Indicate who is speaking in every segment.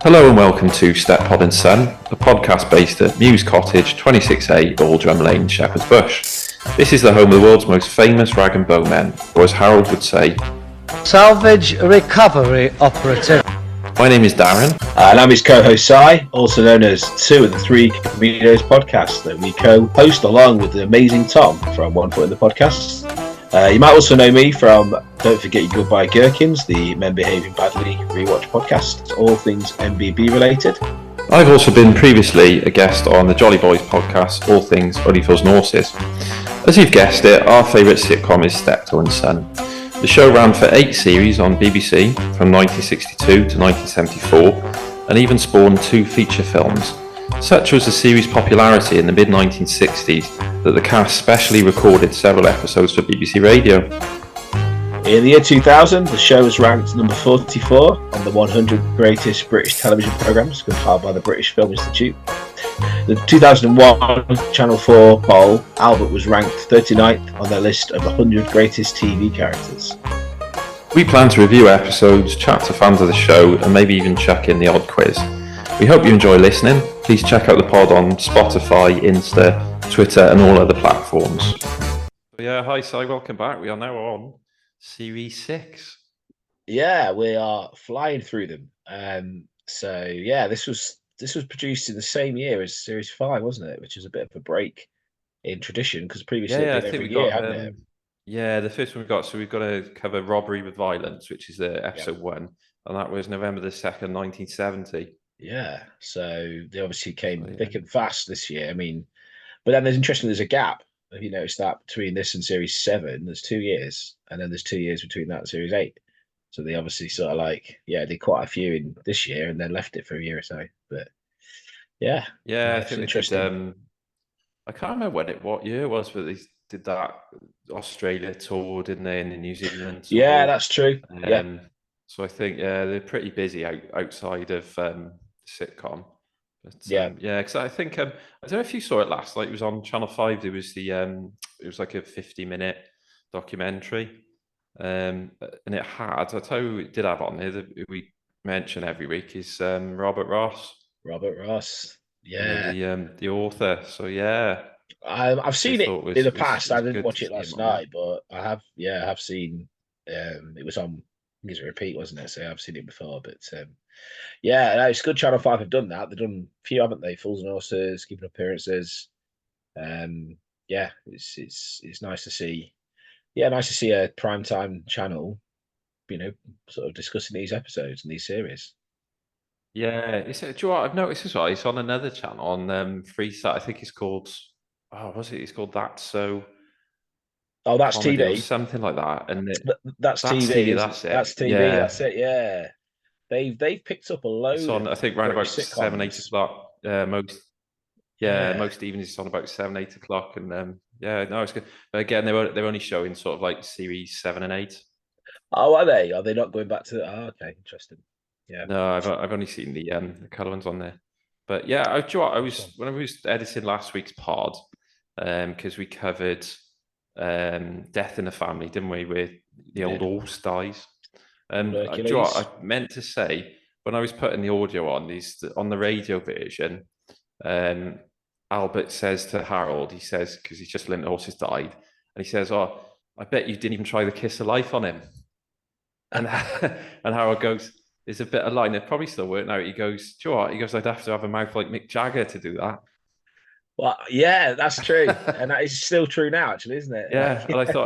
Speaker 1: Hello and welcome to Steptoe and Son, a podcast based at Mews Cottage, 26A, Aldrum Lane, Shepherd's Bush. This is the home of the world's most famous rag and bone men, or as Harold would say,
Speaker 2: Salvage Recovery Operative.
Speaker 1: My name is Darren.
Speaker 3: And I'm his co-host Si, also known as Two of the Three Comedians podcast that we co-host along with the amazing Tom from One Foot in the Podcast. You might also know me from Don't Forget Your Goodbye Gherkins, the Men Behaving Badly rewatch podcast, all things MBB related.
Speaker 1: I've also been previously a guest on the Jolly Boys podcast, all things Only Fools and Horses. As you've guessed it, our favourite sitcom is Steptoe and Son. The show ran for 8 series on BBC from 1962 to 1974 and even spawned 2 feature films. Such was the series' popularity in the mid-1960s that the cast specially recorded several episodes for BBC Radio.
Speaker 3: In the year 2000, the show was ranked number 44 on the 100 greatest British television programmes compiled by the British Film Institute. The 2001 Channel 4 poll, Albert was ranked 39th on their list of 100 greatest TV characters.
Speaker 1: We plan to review episodes, chat to fans of the show, and maybe even chuck in the odd quiz. We hope you enjoy listening. Please check out the pod on Spotify, Insta, Twitter, and all other platforms. Yeah, hi, Si, welcome back. We are now on Series 6.
Speaker 3: Yeah, we are flying through them. This was produced in the same year as Series 5, wasn't it? Which is a bit of a break in tradition because previously it did every year, hadn't it?
Speaker 1: Yeah, the first one we've got to cover Robbery with Violence, which is the episode 1, and that was November the 2nd, 1970.
Speaker 3: Yeah, so they obviously came thick and fast this year. I mean, but then there's a gap. Have you noticed that between this and Series 7, there's 2 years, and then there's 2 years between that and Series 8. So they obviously sort of did quite a few in this year and then left it for a year or so. But
Speaker 1: yeah, I think interesting. I can't remember what year it was, but they did that Australia tour, didn't they, in the New Zealand tour.
Speaker 3: Yeah, that's true.
Speaker 1: So I think they're pretty busy outside of sitcom. But, because I think I don't know if you saw it last night. It was on Channel 5. There was it was like a 50-minute documentary, and it had. I'll tell you who it did have on there that we mention every week is Robert Ross.
Speaker 3: Robert Ross, yeah,
Speaker 1: the author. So yeah,
Speaker 3: I've seen it in the past. I didn't watch it last night, but I have seen. It was on. I think it's a repeat, wasn't it? So I've seen it before, but it's good. Channel 5 have done that. They've done a few, haven't they? Fools and Horses, Keeping Appearances. It's nice to see. Yeah, nice to see a primetime channel, sort of discussing these episodes and these series.
Speaker 1: Yeah, do you know what I've noticed as well? It's on another channel on Freesat. I think it's called. Oh, was it? It's called That So.
Speaker 3: Oh, that's TV.
Speaker 1: Something like that, and
Speaker 3: that's TV.
Speaker 1: That's it.
Speaker 3: That's TV. Yeah. That's it. Yeah, they've picked up a load.
Speaker 1: It's on, I think, around about 7, 8 o'clock. Most evenings it's on about 7, 8 o'clock, and it's good. But again, they're only showing sort of like series 7 and 8.
Speaker 3: Oh, are they? Are they not going back to? Oh, okay, interesting. Yeah.
Speaker 1: No, I've only seen the colour ones on there. But yeah, when I was editing last week's pod, because we covered Death in the Family, didn't we, with the old horse dies. I meant to say when I was putting the audio on the radio version, Albert says to Harold, he says, because he's just learned the horse has died, and he says, "Oh, I bet you didn't even try the kiss of life on him." And and Harold goes, "There's a bit of line that probably still work now." He goes, "Do you know what?" He goes, "I'd have to have a mouth like Mick Jagger to do that."
Speaker 3: Well, yeah, that's true, and that is still true now, actually, isn't it?
Speaker 1: Yeah, and I thought,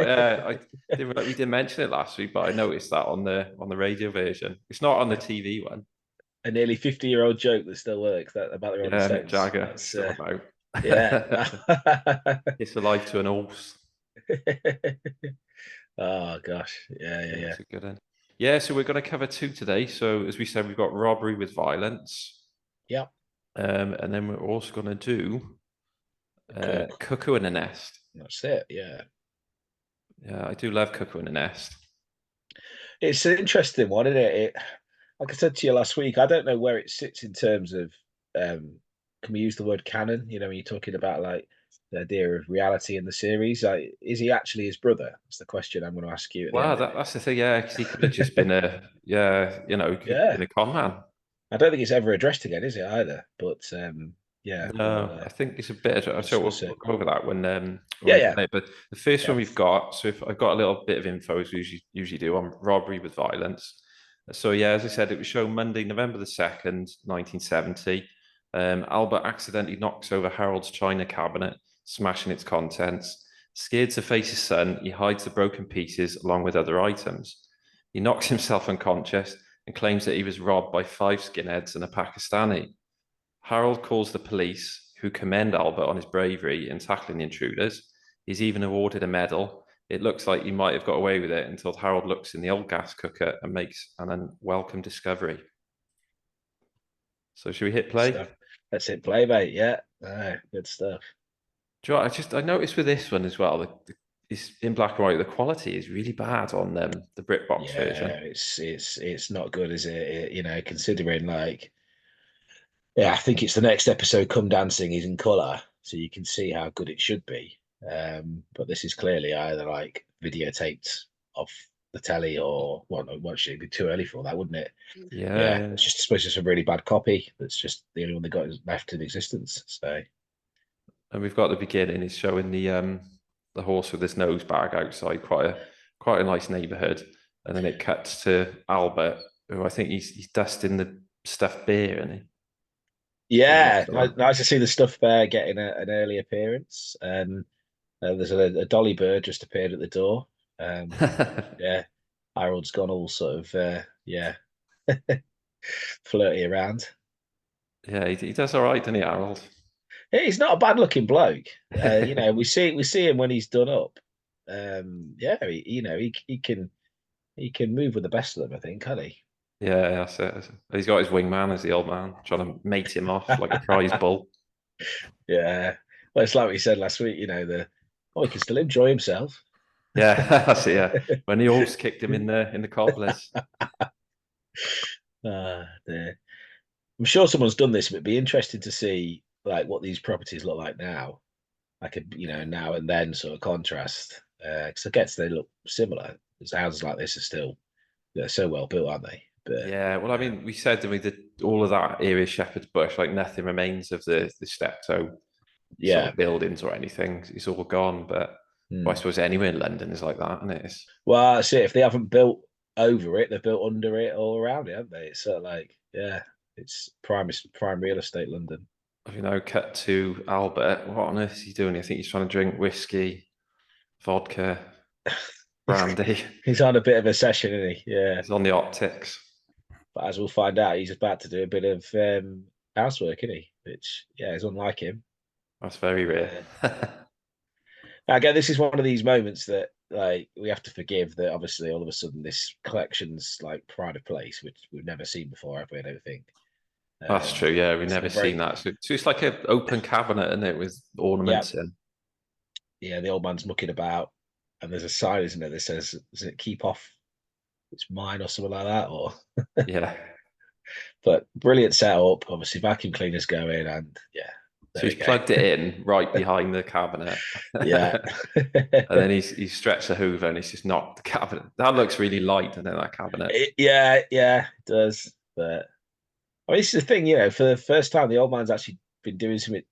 Speaker 1: we didn't mention it last week, but I noticed that on the radio version. It's not on the TV one.
Speaker 3: A nearly 50-year-old joke that still works. That about the Rolling Stones.
Speaker 1: Mick Jagger. Still about.
Speaker 3: Yeah,
Speaker 1: it's the life to an horse.
Speaker 3: Oh gosh, yeah.
Speaker 1: It's a good one. Yeah, so we're going to cover 2 today. So as we said, we've got Robbery with Violence.
Speaker 3: Yeah.
Speaker 1: And then we're also going to do Cuckoo in a Nest.
Speaker 3: That's it. Yeah.
Speaker 1: Yeah, I do love Cuckoo in a Nest.
Speaker 3: It's an interesting one, isn't it? Like I said to you last week, I don't know where it sits in terms of. Can we use the word canon? When you're talking about like the idea of reality in the series, is he actually his brother? That's the question I'm going to ask you.
Speaker 1: Wow, that's the thing. Yeah, because he could have just been a con man.
Speaker 3: I don't think it's ever addressed again, is it either? But yeah,
Speaker 1: No, I think it's a bit. So
Speaker 3: we'll
Speaker 1: we'll
Speaker 3: see.
Speaker 1: go over that when
Speaker 3: Yeah,
Speaker 1: we
Speaker 3: yeah,
Speaker 1: play. But the first
Speaker 3: yeah.
Speaker 1: one we've got. So if I've got a little bit of info, as we usually do on robbery with violence. So yeah, as I said, it was shown Monday, November the 2nd, 1970. Albert accidentally knocks over Harold's china cabinet, smashing its contents. Scared to face his son, he hides the broken pieces along with other items. He knocks himself unconscious and claims that he was robbed by five skinheads and a Pakistani. Harold calls the police, who commend Albert on his bravery in tackling the intruders. He's even awarded a medal. It looks like he might have got away with it until Harold looks in the old gas cooker and makes an unwelcome discovery. So, should we hit play?
Speaker 3: Stuff. That's it, play, mate. Yeah, good stuff.
Speaker 1: Do you know what, I noticed with this one as well. It's in black and white. The quality is really bad on the BritBox
Speaker 3: Yeah,
Speaker 1: version.
Speaker 3: it's not good, is it? Considering like, yeah, I think it's the next episode. Come Dancing is in color, so you can see how good it should be. But this is clearly either like videotaped off the telly or well, actually, it'd be too early for that, wouldn't it?
Speaker 1: Yeah,
Speaker 3: Yeah,
Speaker 1: yeah.
Speaker 3: it's just supposed to be a really bad copy. That's just the only one they got left in existence. So
Speaker 1: And we've got the beginning. It's showing the horse with his nose bag outside, quite a nice neighborhood. And then it cuts to Albert, who I think he's dusting the stuffed beer, and in the
Speaker 3: yeah,
Speaker 1: restaurant.
Speaker 3: nice to see the stuff there getting an early appearance. There's a dolly bird just appeared at the door. Um, yeah, Harold's gone all sort of yeah, flirty around.
Speaker 1: Yeah, he does all right, doesn't he, Harold?
Speaker 3: Yeah, he's not a bad looking bloke. We see him when he's done up. Yeah, he can move with the best of them. I think, can he?
Speaker 1: Yeah, that's it. He's got his wingman as the old man, trying to mate him off like a prize bull.
Speaker 3: Yeah. Well, it's like we said last week. He can still enjoy himself.
Speaker 1: Yeah, that's it. Yeah, when the horse kicked him in the cobblers.
Speaker 3: Dear. I'm sure someone's done this, but it'd be interesting to see like what these properties look like now, like a now and then sort of contrast. Because I guess they look similar. Because houses like this are still they're so well built, aren't they? But
Speaker 1: Yeah, well, I mean, we said that we did all of that area Shepherd's Bush, like nothing remains of the Steptoe sort
Speaker 3: yeah.
Speaker 1: of buildings or anything. It's all gone. But well, I
Speaker 3: Hmm.
Speaker 1: suppose anywhere in London is like that, isn't it?
Speaker 3: Well, that's it. If they haven't built over it, they've built under it or around it, haven't they? It's sort of like, yeah, it's prime real estate, London.
Speaker 1: Cut to Albert. What on earth is he doing? I think he's trying to drink whiskey, vodka,
Speaker 3: He's
Speaker 1: brandy.
Speaker 3: he's on a bit of a session, isn't he? Yeah.
Speaker 1: He's on the optics.
Speaker 3: But as we'll find out, he's about to do a bit of housework, isn't he? Which, yeah, is unlike him.
Speaker 1: That's very rare.
Speaker 3: Uh, Again, this is one of these moments that like we have to forgive that obviously all of a sudden this collection's like pride of place, which we've never seen before, have we? I don't think.
Speaker 1: That's true. Yeah, we've
Speaker 3: So
Speaker 1: never seen that. So it's like an open cabinet, isn't it, with
Speaker 3: yeah,
Speaker 1: ornaments in.
Speaker 3: yeah, the old man's mucking about, and there's a sign, isn't there, that says, "Does it keep off? It's mine," or something like that. Or,
Speaker 1: Yeah.
Speaker 3: but brilliant setup. Obviously, vacuum cleaners going, and yeah, there
Speaker 1: So
Speaker 3: we
Speaker 1: he's
Speaker 3: go.
Speaker 1: plugged it in right behind the cabinet.
Speaker 3: Yeah.
Speaker 1: And then he's stretched the Hoover and he's just knocked the cabinet. That looks really light, doesn't it, that cabinet?
Speaker 3: Yeah, it does. But I mean, it's the thing, for the first time, the old man's actually been doing something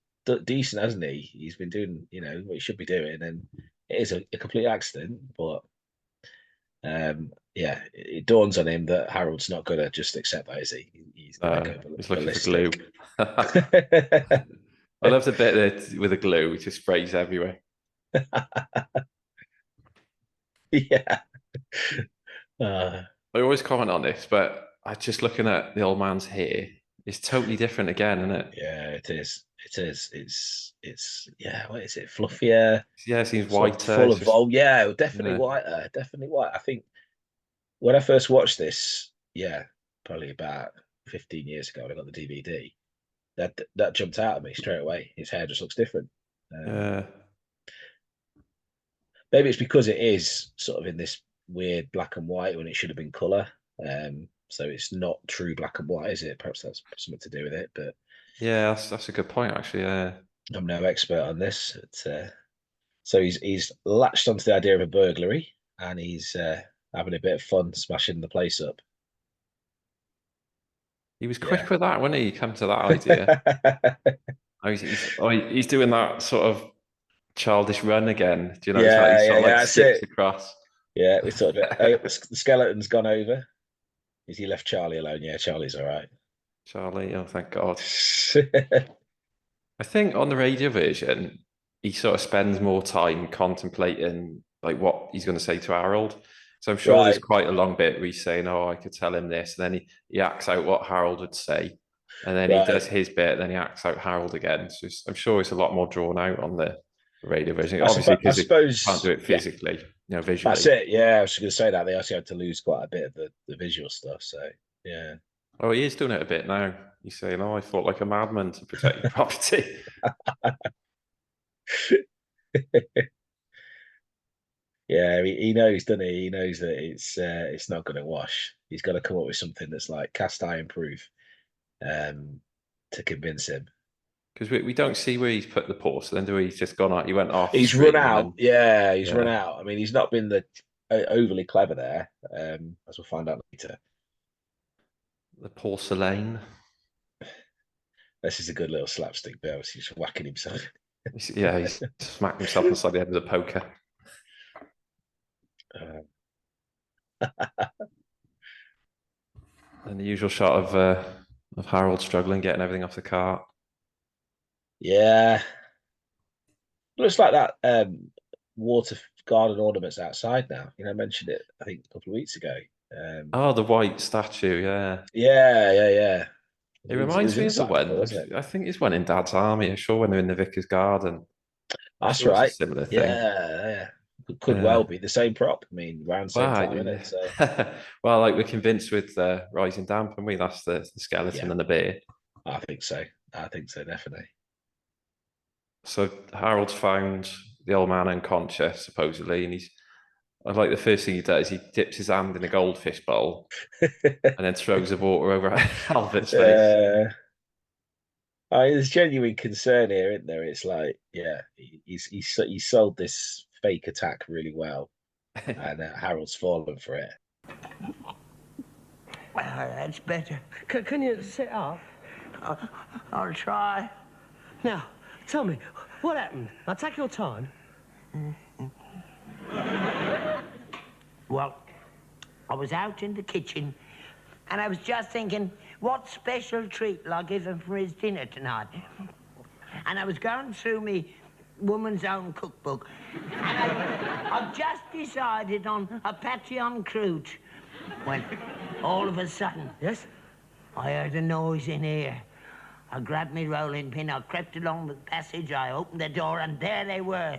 Speaker 3: decent, hasn't he? He's been doing, what he should be doing, and it is a complete accident. But yeah, it dawns on him that Harold's not going to just accept that, is he? He's going to go
Speaker 1: He's looking for glue.
Speaker 3: ballistic.
Speaker 1: I love the bit that with the glue, it just sprays everywhere.
Speaker 3: Yeah. Uh,
Speaker 1: I always comment on this, but I just looking at the old man's hair, it's totally different again, isn't it?
Speaker 3: yeah, it is. It is. It's yeah. What is it? Fluffier,
Speaker 1: Yeah, it seems
Speaker 3: sort of
Speaker 1: whiter.
Speaker 3: full
Speaker 1: It's
Speaker 3: of
Speaker 1: just
Speaker 3: vol. Yeah, definitely
Speaker 1: yeah.
Speaker 3: whiter. Definitely white. I think when I first watched this, yeah, probably about 15 years ago when I got the DVD, that jumped out at me straight away. His hair just looks different. Um,
Speaker 1: Yeah.
Speaker 3: Maybe it's because it is sort of in this weird black and white when it should have been color. So it's not true black and white, is it? Perhaps that's something to do with it, but
Speaker 1: Yeah, that's a good point actually. Yeah.
Speaker 3: I'm no expert on this. So he's latched onto the idea of a burglary and he's having a bit of fun smashing the place up.
Speaker 1: He was
Speaker 3: Yeah.
Speaker 1: quick with that, wasn't he? He come to that idea. Oh, he's doing that sort of childish run again. Do you notice that he
Speaker 3: Yeah,
Speaker 1: sort
Speaker 3: yeah,
Speaker 1: of
Speaker 3: yeah.
Speaker 1: like
Speaker 3: That's
Speaker 1: skips
Speaker 3: it.
Speaker 1: across?
Speaker 3: Yeah, we sort of. The skeleton's gone over. Is he left Charlie alone? Yeah, Charlie's all right.
Speaker 1: Charlie, oh thank God. I think on the radio version, he sort of spends more time contemplating like what he's going to say to Harold. So I'm sure there's
Speaker 3: Right.
Speaker 1: quite a long bit where he's saying, "Oh, I could tell him this," and then he acts out what Harold would say, and then he does
Speaker 3: Right.
Speaker 1: his bit, and then he acts out Harold again. So I'm sure it's a lot more drawn out on the radio version,
Speaker 3: I
Speaker 1: obviously
Speaker 3: suppose. I
Speaker 1: because it can't do
Speaker 3: suppose.
Speaker 1: it
Speaker 3: Yeah,
Speaker 1: physically,
Speaker 3: that's
Speaker 1: visually.
Speaker 3: it. Yeah, I was going to say that they actually had to lose quite a bit of the visual stuff. So yeah.
Speaker 1: Oh, he is doing it a bit now. He's saying, "Oh, I fought like a madman to protect your property."
Speaker 3: Yeah, he knows, doesn't he? He knows that it's not going to wash. He's got to come up with something that's like cast iron proof, um, to convince him.
Speaker 1: Because we don't see where he's put the porcelain, do we? He's just gone out. He went off
Speaker 3: He's run
Speaker 1: screen, and
Speaker 3: out.
Speaker 1: then
Speaker 3: Yeah, he's run
Speaker 1: yeah,
Speaker 3: out. I mean, he's not been the overly clever there, as we'll find out later.
Speaker 1: the porcelain.
Speaker 3: This is a good little slapstick bit. He's just whacking himself.
Speaker 1: Yeah, he's smacked himself inside the head with a poker.
Speaker 3: Uh,
Speaker 1: And the usual shot of Harold struggling, getting everything off the cart.
Speaker 3: yeah, looks like that water garden ornaments outside now. I mentioned it I think a couple of weeks ago.
Speaker 1: Oh, the white statue. Yeah,
Speaker 3: Yeah, yeah, yeah.
Speaker 1: it
Speaker 3: It
Speaker 1: reminds
Speaker 3: was
Speaker 1: me of the
Speaker 3: inside
Speaker 1: one.
Speaker 3: before, wasn't it?
Speaker 1: I think it's one in Dad's army. I'm sure when they're in the vicar's garden. I'm
Speaker 3: That's
Speaker 1: sure it's a
Speaker 3: right.
Speaker 1: similar thing.
Speaker 3: Yeah, yeah. Could
Speaker 1: Yeah.
Speaker 3: well be the same prop. I mean, around the same
Speaker 1: Wow.
Speaker 3: time, isn't it? So
Speaker 1: Well, like we're convinced with Rising Damp, and we that's the skeleton
Speaker 3: yeah,
Speaker 1: and the bear.
Speaker 3: I think so. I think so, definitely.
Speaker 1: So Harold's found the old man unconscious, supposedly, and he's. I like the first thing he does. He dips his hand in a goldfish bowl and then throws the water over Albert's face.
Speaker 3: uh, there's genuine concern here, isn't there? It's like, yeah, he sold this fake attack really well, and Harold's fallen for it.
Speaker 4: That's better.
Speaker 2: Can you sit up?
Speaker 4: I'll try.
Speaker 2: Now, tell me, what happened? Now, take your time.
Speaker 4: Well, I was out in the kitchen and I was just thinking, what special treat will I give him for his dinner tonight? And I was going through me woman's own cookbook and I've just decided on a patty croûte when all of a sudden,
Speaker 2: Yes?
Speaker 4: I heard a noise in here. I grabbed my rolling pin, I crept along the passage, I opened the door, and there they were.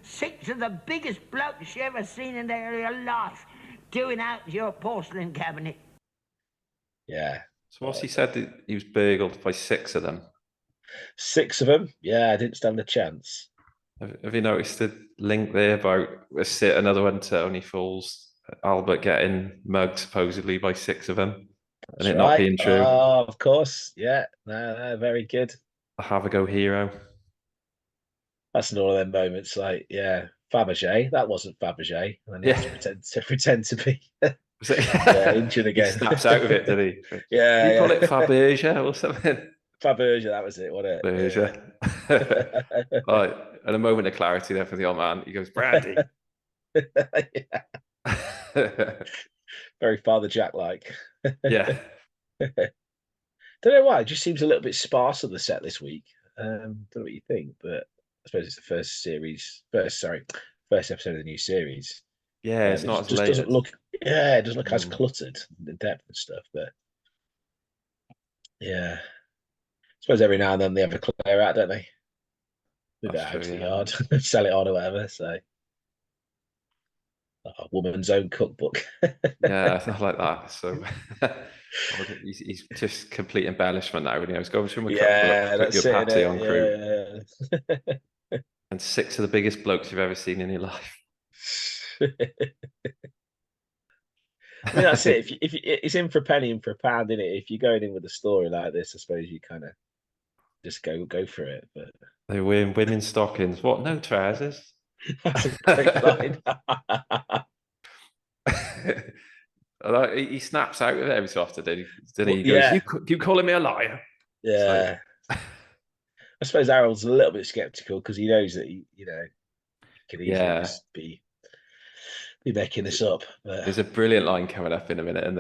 Speaker 4: 6 of the biggest blokes you ever seen in their life, doing out your porcelain cabinet.
Speaker 3: Yeah.
Speaker 1: So what's he said that he was burgled by 6 of them?
Speaker 3: 6 of them. Yeah, I didn't stand a chance.
Speaker 1: Have you noticed the link there about another one to Only Fools? Albert getting mugged supposedly by 6 of them, and
Speaker 3: That's
Speaker 1: it not
Speaker 3: right.
Speaker 1: being true.
Speaker 3: Oh, of course. Yeah. No, very good.
Speaker 1: A have a go hero.
Speaker 3: That's one of them moments. Like, yeah, Fabergé. That wasn't Fabergé, and then he has to pretend to be.
Speaker 1: Was it?
Speaker 3: Yeah, injured
Speaker 1: He
Speaker 3: again.
Speaker 1: snaps out of it, did he?
Speaker 3: Yeah,
Speaker 1: You call
Speaker 3: yeah.
Speaker 1: it Fabergé or something?
Speaker 3: Fabergé, that was it, wasn't it?
Speaker 1: Fabergé. Right, and a moment of clarity there for the old man. He goes, Brandy.
Speaker 3: Yeah. Very Father Jack like.
Speaker 1: Yeah.
Speaker 3: Don't know why. It just seems a little bit sparse on the set this week. Don't know what you think, but I suppose it's the first episode of the new series.
Speaker 1: Yeah, it's
Speaker 3: It
Speaker 1: not as
Speaker 3: just
Speaker 1: layered.
Speaker 3: doesn't look. Yeah, it doesn't look as
Speaker 1: Mm.
Speaker 3: cluttered in depth and stuff. But yeah, I suppose every now and then they have a clear out, don't they? Move it
Speaker 1: That's
Speaker 3: out
Speaker 1: true,
Speaker 3: to the
Speaker 1: yeah.
Speaker 3: yard, sell it on or whatever. So, a woman's own cookbook.
Speaker 1: Yeah, I like that. So he's just complete embellishment now. When he was going through a cookbook, put
Speaker 3: That's
Speaker 1: your
Speaker 3: it.
Speaker 1: patty on crew,
Speaker 3: Yeah.
Speaker 1: and 6 of the biggest blokes you've ever seen in your life.
Speaker 3: I mean, that's it. If it's in for a penny and for a pound, in it. If you're going in with a story like this, I suppose you kind of just go for it. But
Speaker 1: They're wearing women's stockings. What? No trousers?
Speaker 3: that's a great line.
Speaker 1: He snaps out of it every so often, then
Speaker 3: Well,
Speaker 1: he goes,
Speaker 3: yeah,
Speaker 1: you calling me a liar? It's like,
Speaker 3: yeah. I suppose Harold's a little bit skeptical because he knows that he could easily
Speaker 1: yeah.
Speaker 3: just be making this up. But
Speaker 1: There's a brilliant line coming up in a minute, and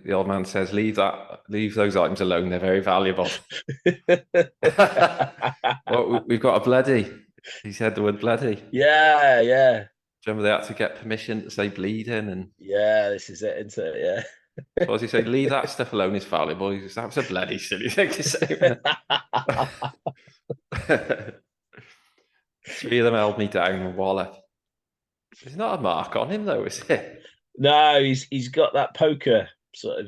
Speaker 1: the old man says, leave those items alone. They're very valuable." Well, we've got a bloody. He said the word bloody. Do
Speaker 3: yeah, yeah,
Speaker 1: you remember they had to get permission to say bleeding? And
Speaker 3: yeah. This is it, isn't it? Yeah.
Speaker 1: so as he said, leave that stuff alone, it's valuable. He goes, that was a bloody silly thing to say. Three of them held me down and wallop. There's not a mark on him, though, is it?
Speaker 3: No, he's got that poker sort of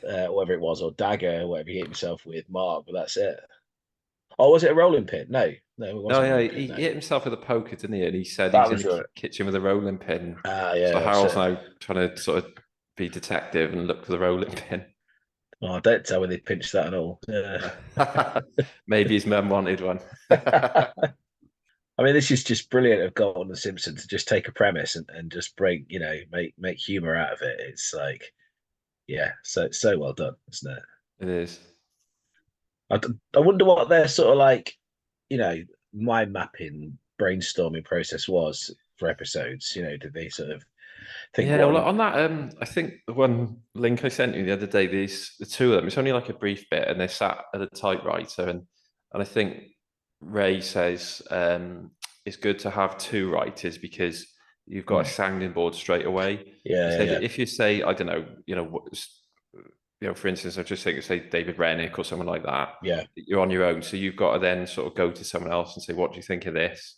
Speaker 3: whatever it was, or dagger, whatever he hit himself with, mark, but that's it. Oh, was it a rolling pin? No, it
Speaker 1: No,
Speaker 3: wasn't a
Speaker 1: yeah,
Speaker 3: rolling pin.
Speaker 1: he
Speaker 3: No.
Speaker 1: hit himself with a poker, didn't he? And he said he
Speaker 3: That
Speaker 1: was in
Speaker 3: was
Speaker 1: the
Speaker 3: right.
Speaker 1: kitchen with a rolling pin.
Speaker 3: Ah,
Speaker 1: So
Speaker 3: yeah, that's
Speaker 1: Harold's
Speaker 3: it.
Speaker 1: now trying to sort of be detective and look for the rolling pin.
Speaker 3: Oh, don't tell me they pinched that and all. Yeah.
Speaker 1: Maybe his mum wanted one.
Speaker 3: I mean, this is just brilliant of Gordon and Simpson to just take a premise and just bring, make humor out of it. It's like, yeah, so well done, isn't it?
Speaker 1: It is.
Speaker 3: I wonder what their sort of like, you know, mind mapping brainstorming process was for episodes. Did they sort of think
Speaker 1: Yeah, well,
Speaker 3: one?
Speaker 1: on that, I think the one link I sent you the other day, the two of them, it's only like a brief bit, and they sat at a typewriter, and I think Ray says it's good to have two writers because you've got a sounding board straight away. He
Speaker 3: Yeah,
Speaker 1: said
Speaker 3: yeah,
Speaker 1: if you say, I don't know, for instance, I just think say David Rennick or someone like that,
Speaker 3: yeah,
Speaker 1: you're on your own, so you've got to then sort of go to someone else and say, what do you think of this?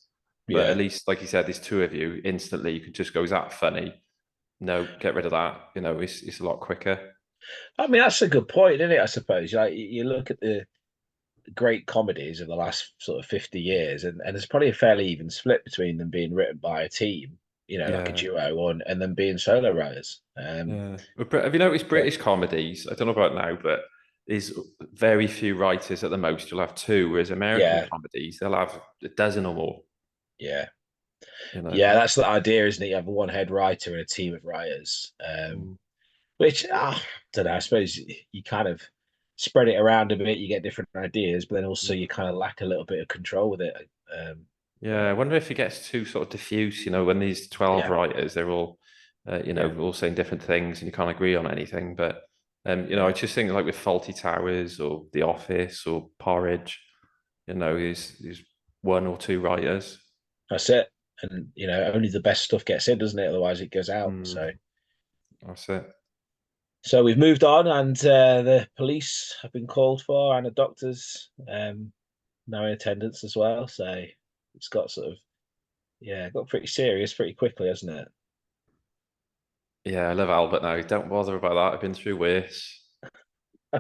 Speaker 1: But at
Speaker 3: yeah.
Speaker 1: least, like you said, there's two of you. Instantly, you can just go, is that funny? No, get rid of that. It's a lot quicker.
Speaker 3: I mean, that's a good point, isn't it? I suppose. Like you look at the great comedies of the last sort of 50 years, and there's probably a fairly even split between them being written by a team, like a
Speaker 1: Yeah,
Speaker 3: duo, and then being solo writers.
Speaker 1: yeah. But have you noticed
Speaker 3: But
Speaker 1: British comedies? I don't know about now, but there's very few writers at the most. You'll have two, whereas American
Speaker 3: yeah,
Speaker 1: comedies, they'll have a dozen or more.
Speaker 3: yeah,
Speaker 1: You know.
Speaker 3: yeah. That's the idea, isn't it? You have a one head writer and a team of writers.
Speaker 1: Mm.
Speaker 3: Which I don't know. I suppose you kind of spread it around a bit. You get different ideas, but then also you kind of lack a little bit of control with it.
Speaker 1: Yeah, I wonder if it gets too sort of diffuse. When these 12
Speaker 3: Yeah,
Speaker 1: writers, they're all,
Speaker 3: yeah,
Speaker 1: all saying different things, and you can't agree on anything. But
Speaker 3: yeah.
Speaker 1: I just think like with Faulty Towers or The Office or Porridge, is one or two writers.
Speaker 3: That's it. And only the best stuff gets in, doesn't it? Otherwise, it goes out.
Speaker 1: Mm, that's it.
Speaker 3: So we've moved on, and the police have been called for, and the doctors now in attendance as well. So it's got sort of got pretty serious pretty quickly, hasn't it?
Speaker 1: Yeah, I love Albert now. Don't bother about that. I've been through worse.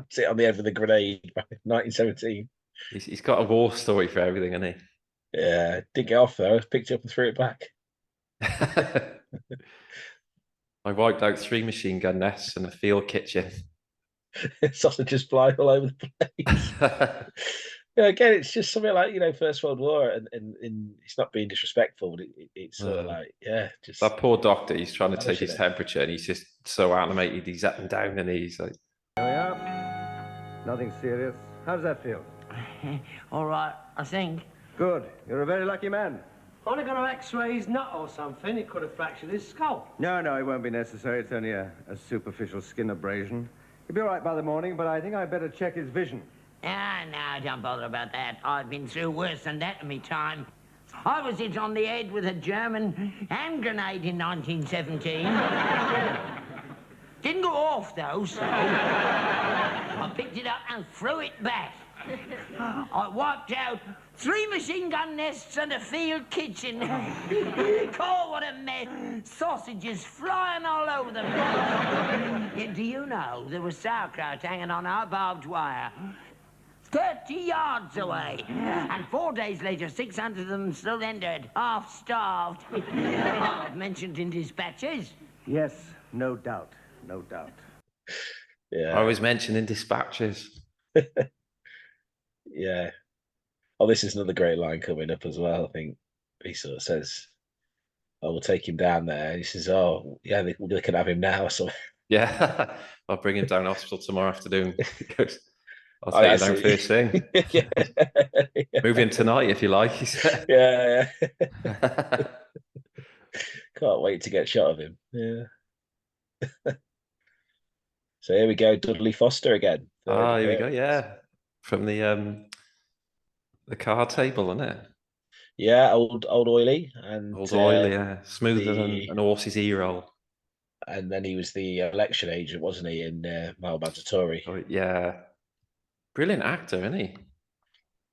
Speaker 3: Sit on the end of the grenade back in 1917.
Speaker 1: He's got a war story for everything, hasn't
Speaker 3: Yeah, didn't get off though. Picked it up and threw it back.
Speaker 1: he? I wiped out 3 machine gun nests in a field kitchen.
Speaker 3: Sausages fly all over the place. Yeah, again, it's just something like First World War, and it's not being disrespectful, but it's sort of
Speaker 1: Uh,
Speaker 3: like just
Speaker 1: that poor doctor, he's trying to take
Speaker 3: lavishing
Speaker 1: his
Speaker 3: it.
Speaker 1: temperature, and he's just so animated. He's up and down, and he's like,
Speaker 2: Here we are. Nothing serious. How does that feel?
Speaker 4: All right, I think.
Speaker 2: Good. You're a very lucky man.
Speaker 5: Only going to x-ray his nut or something. It could have fractured his skull.
Speaker 2: No, it won't be necessary. It's only a superficial skin abrasion. He'll be all right by the morning, but I think I'd better check his vision.
Speaker 4: Ah, no, don't bother about that. I've been through worse than that in me time. I was hit on the head with a German hand grenade in 1917. Didn't go off, though, so I picked it up and threw it back. I wiped out 3 machine gun nests and a field kitchen. Oh, what a mess. Sausages flying all over them. Yeah, do you know there was sauerkraut hanging on our barbed wire 30 yards away? And 4 days later, 600 of them surrendered, half-starved. I've mentioned in dispatches.
Speaker 2: Yes, no doubt. No doubt.
Speaker 3: Yeah,
Speaker 1: I was mentioning dispatches.
Speaker 3: yeah. Oh, this is another great line coming up as well. I think he sort of says, "Oh, we'll take him down there." And he says, "Oh, yeah, they can have him now." So
Speaker 1: Yeah, I'll bring him down to hospital tomorrow afternoon. He goes, I'll
Speaker 3: I
Speaker 1: take you down
Speaker 3: actually,
Speaker 1: first thing.
Speaker 3: yeah,
Speaker 1: Move in tonight if you like, he said.
Speaker 3: yeah, can't wait to get shot of him. Yeah. So here we go, Dudley Foster again, third
Speaker 1: Ah, here we go.
Speaker 3: appearance.
Speaker 1: Yeah, from the card table, isn't it?
Speaker 3: Yeah, old Oily, and
Speaker 1: Old oil, yeah, smoother than
Speaker 3: the
Speaker 1: an horse's ear roll.
Speaker 3: and then he was the election agent, wasn't he, in Mandatory?
Speaker 1: Oh, yeah, brilliant actor, isn't he?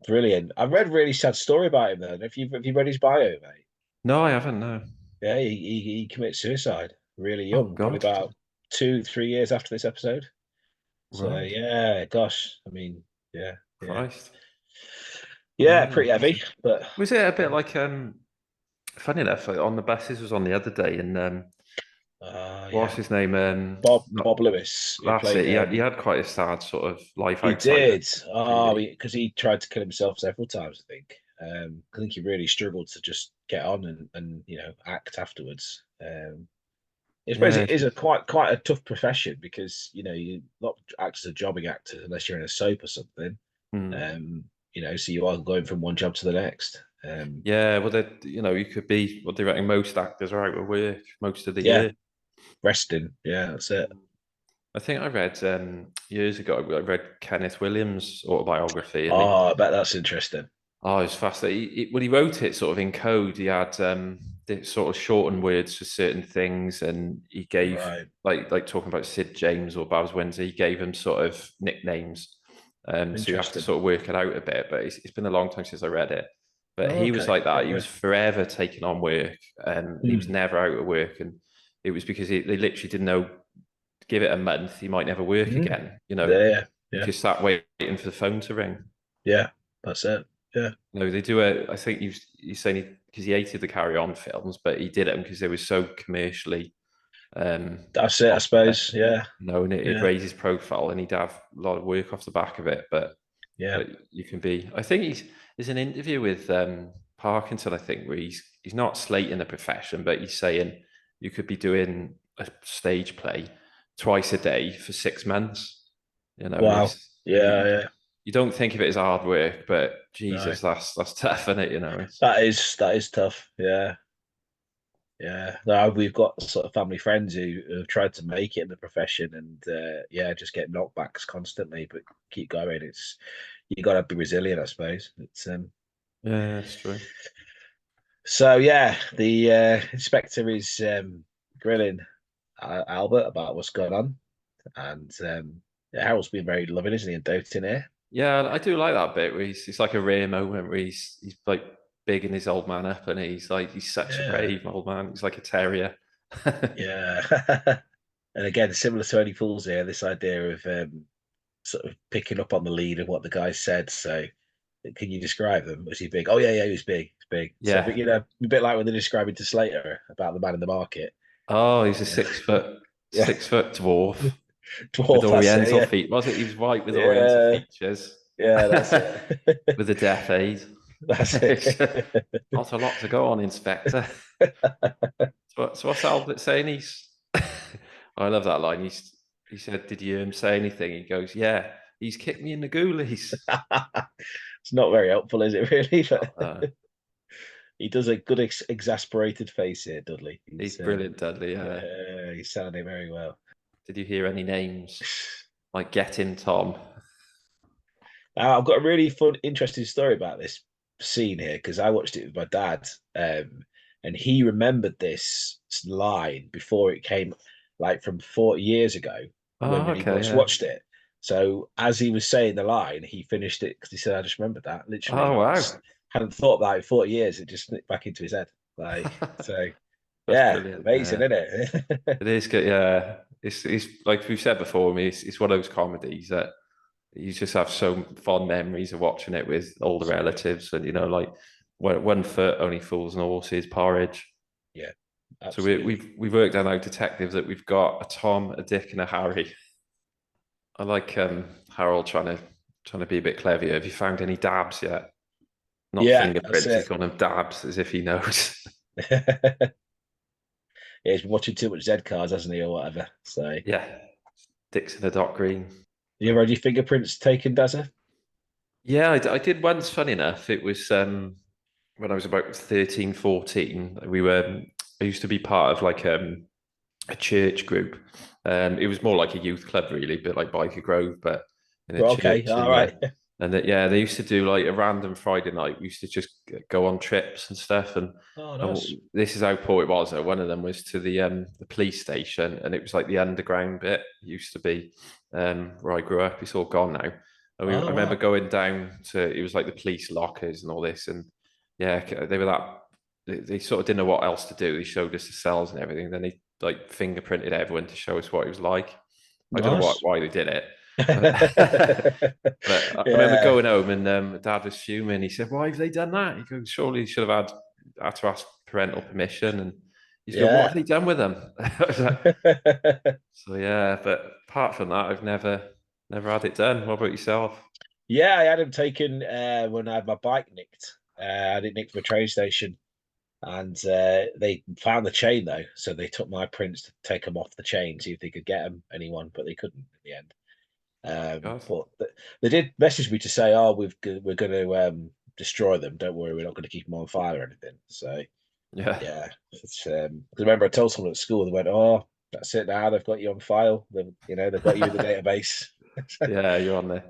Speaker 3: Brilliant. I've read a really sad story about him though. Have you read his bio, mate?
Speaker 1: No, I haven't. No.
Speaker 3: Yeah, he commits suicide really
Speaker 1: Oh
Speaker 3: young, probably
Speaker 1: God,
Speaker 3: about 2 3 years after this episode. So
Speaker 1: right,
Speaker 3: yeah, gosh, I mean, yeah,
Speaker 1: Christ.
Speaker 3: yeah,
Speaker 1: Yeah.
Speaker 3: pretty heavy, but
Speaker 1: Was it a bit like funny enough, on the buses was on the other day, and what's
Speaker 3: yeah,
Speaker 1: his name?
Speaker 3: Bob Lewis, who
Speaker 1: That's
Speaker 3: played
Speaker 1: it. He had quite a sad sort of life
Speaker 3: he
Speaker 1: outside of
Speaker 3: did. Oh,
Speaker 1: TV.
Speaker 3: because he tried to kill himself several times, I think. I think he really struggled to just get on and act afterwards. I suppose
Speaker 1: Yeah,
Speaker 3: it is a quite a tough profession because you not act as a jobbing actor unless you're in a soap or something.
Speaker 1: hmm.
Speaker 3: So you are going from one job to the next.
Speaker 1: Yeah. Well, you could be. What they reckon most actors are out of work most of the
Speaker 3: Yeah,
Speaker 1: year.
Speaker 3: resting. Yeah, that's it.
Speaker 1: I think I read years ago. I read Kenneth Williams' autobiography, and
Speaker 3: Oh, I bet that's interesting.
Speaker 1: oh, it's fascinating. When he wrote it sort of in code, he had the sort of shortened words for certain things, and he gave
Speaker 3: Right.
Speaker 1: like talking about Sid James or Babs Windsor, he gave him sort of nicknames. So you have to
Speaker 3: Interesting.
Speaker 1: sort of work it out a bit. But it's been a long time since I read it. But
Speaker 3: Oh,
Speaker 1: he was
Speaker 3: okay.
Speaker 1: like that. He
Speaker 3: Yeah.
Speaker 1: was forever taking on work, and he was
Speaker 3: Hmm.
Speaker 1: never out of work. And it was because they literally didn't know. Give it a month, he might never work
Speaker 3: Hmm.
Speaker 1: again.
Speaker 3: Yeah,
Speaker 1: You
Speaker 3: yeah,
Speaker 1: just sat waiting for the phone to ring.
Speaker 3: yeah. That's it. Yeah.
Speaker 1: No, they do it. I think he's saying because he hated the Carry On films, but he did them because they were so commercially
Speaker 3: That's it, I
Speaker 1: popular,
Speaker 3: suppose. Yeah,
Speaker 1: and it'd
Speaker 3: yeah,
Speaker 1: raise his profile, and he'd have a lot of work off the back of it.
Speaker 3: yeah.
Speaker 1: But you can be. I think there's an interview with Parkinson. I think where he's not slating the profession, but he's saying you could be doing a stage play twice a day for 6 months. And
Speaker 3: Wow.
Speaker 1: it's
Speaker 3: Yeah, yeah.
Speaker 1: you don't think of it as hard work, but
Speaker 3: No,
Speaker 1: Jesus, that's tough, isn't it? It's
Speaker 3: that is tough. Yeah, yeah. No, we've got sort of family friends who have tried to make it in the profession, and yeah, just get knockbacks constantly, but keep going. It's you got to be resilient, I suppose.
Speaker 1: yeah, it's true.
Speaker 3: So yeah, the inspector is grilling Albert about what's going on, and yeah, Harold's been very loving, isn't he, and doting here.
Speaker 1: Yeah, I do like that bit where it's like a rare moment where he's like bigging his old man up, and he's such a
Speaker 3: Yeah,
Speaker 1: brave old man. He's like a terrier.
Speaker 3: yeah. And again, similar to Only Fools here, this idea of sort of picking up on the lead of what the guy said. So, can you describe him? Was he big? Oh yeah, he was big. He's big. So, but
Speaker 1: Yeah.
Speaker 3: a bit like when they're describing to Slater about the man in the market.
Speaker 1: Oh, he's a
Speaker 3: Yeah,
Speaker 1: 6 foot
Speaker 3: yeah.
Speaker 1: 6 foot dwharf with
Speaker 3: Dwarf. That's it.
Speaker 1: Oriental
Speaker 3: Yeah,
Speaker 1: feet. Was it? He was white with Oriental
Speaker 3: yeah,
Speaker 1: features
Speaker 3: yeah. That's it.
Speaker 1: with a death aid.
Speaker 3: That's
Speaker 1: It's
Speaker 3: it.
Speaker 1: not a lot to go on, Inspector. So what's Albert saying? I love that line. He said, "Did you hear him say anything?" He goes, "Yeah, he's kicked me in the ghoulies."
Speaker 3: It's not very helpful, is it? Really? But
Speaker 1: Uh,
Speaker 3: he does a good exasperated face here, Dudley.
Speaker 1: he's brilliant, Dudley.
Speaker 3: Yeah, he's sounding very well.
Speaker 1: Did you hear any names like Get Him Tom?
Speaker 3: Now, I've got a really fun, interesting story about this scene here because I watched it with my dad, and he remembered this line before it came, like from 40 years ago when
Speaker 1: Oh,
Speaker 3: he
Speaker 1: okay,
Speaker 3: first
Speaker 1: yeah.
Speaker 3: watched it. So as he was saying the line, he finished it because he said, "I just remembered that."
Speaker 1: Oh,
Speaker 3: Literally,
Speaker 1: wow.
Speaker 3: hadn't thought about it in 40 years. It just slipped back into his head. Like so,
Speaker 1: That's
Speaker 3: yeah,
Speaker 1: brilliant.
Speaker 3: amazing,
Speaker 1: Yeah,
Speaker 3: isn't it?
Speaker 1: it is good. Yeah, it's like we've said before. I mean, it's one of those comedies that you just have so fond memories of watching it with all the
Speaker 3: Absolutely.
Speaker 1: relatives, and like 1 foot, only fools and horses, porridge.
Speaker 3: Yeah,
Speaker 1: So
Speaker 3: absolutely.
Speaker 1: we've worked out now detectives that we've got a Tom, a Dick, and a Harry. I like Harold trying to be a bit clever. Have you found any dabs yet? Not
Speaker 3: Yeah, that's
Speaker 1: fingerprints. He's
Speaker 3: it.
Speaker 1: got them dabs as if he knows.
Speaker 3: he's been watching too much Z cars, hasn't he, or whatever. So,
Speaker 1: Yeah, Dixon a Dot Green.
Speaker 3: you ever had your fingerprints taken, Dazza?
Speaker 1: Yeah, I did once. Funny enough, it was when I was about 13, 14. I used to be part of like a church group. It was more like a youth club, really, a bit like Biker Grove, but in a
Speaker 3: Well, okay,
Speaker 1: church.
Speaker 3: all right.
Speaker 1: Yeah, they used to do like a random Friday night. We used to just go on trips and stuff.
Speaker 3: Oh,
Speaker 1: And
Speaker 3: nice.
Speaker 1: this is how poor it was. Though. One of them was to the police station, and it was like the underground bit. It used to be where I grew up. It's all gone now. I
Speaker 3: Oh,
Speaker 1: remember
Speaker 3: wow.
Speaker 1: going down to it was like the police lockers and all this, and yeah, they were that. They sort of didn't know what else to do. They showed us the cells and everything. Then they like fingerprinted everyone to show us what it was like. I don't know
Speaker 3: Nice.
Speaker 1: why they did it. But I remember
Speaker 3: Yeah,
Speaker 1: going home and Dad was fuming. He said, "Why have they done that?" He goes, "Surely you should have had to ask parental permission." And he's going, "What
Speaker 3: yeah.
Speaker 1: have they done with them?" I was like, so yeah, but apart from that, I've never had it done. What about yourself?
Speaker 3: Yeah, I had him taken when I had my bike nicked. I had it nicked from a train station, and they found the chain though, so they took my prints to take them off the chain, see if they could get them anyone, but they couldn't in the end.
Speaker 1: God.
Speaker 3: But they did message me to say, "Oh, we're going to destroy them. Don't worry, we're not going to keep them on fire or anything." So
Speaker 1: Yeah,
Speaker 3: yeah, it's 'cause I remember I told someone at school. They went, "Oh, that's it now. They've got you on file. They've got you in the database."
Speaker 1: yeah, you're on there.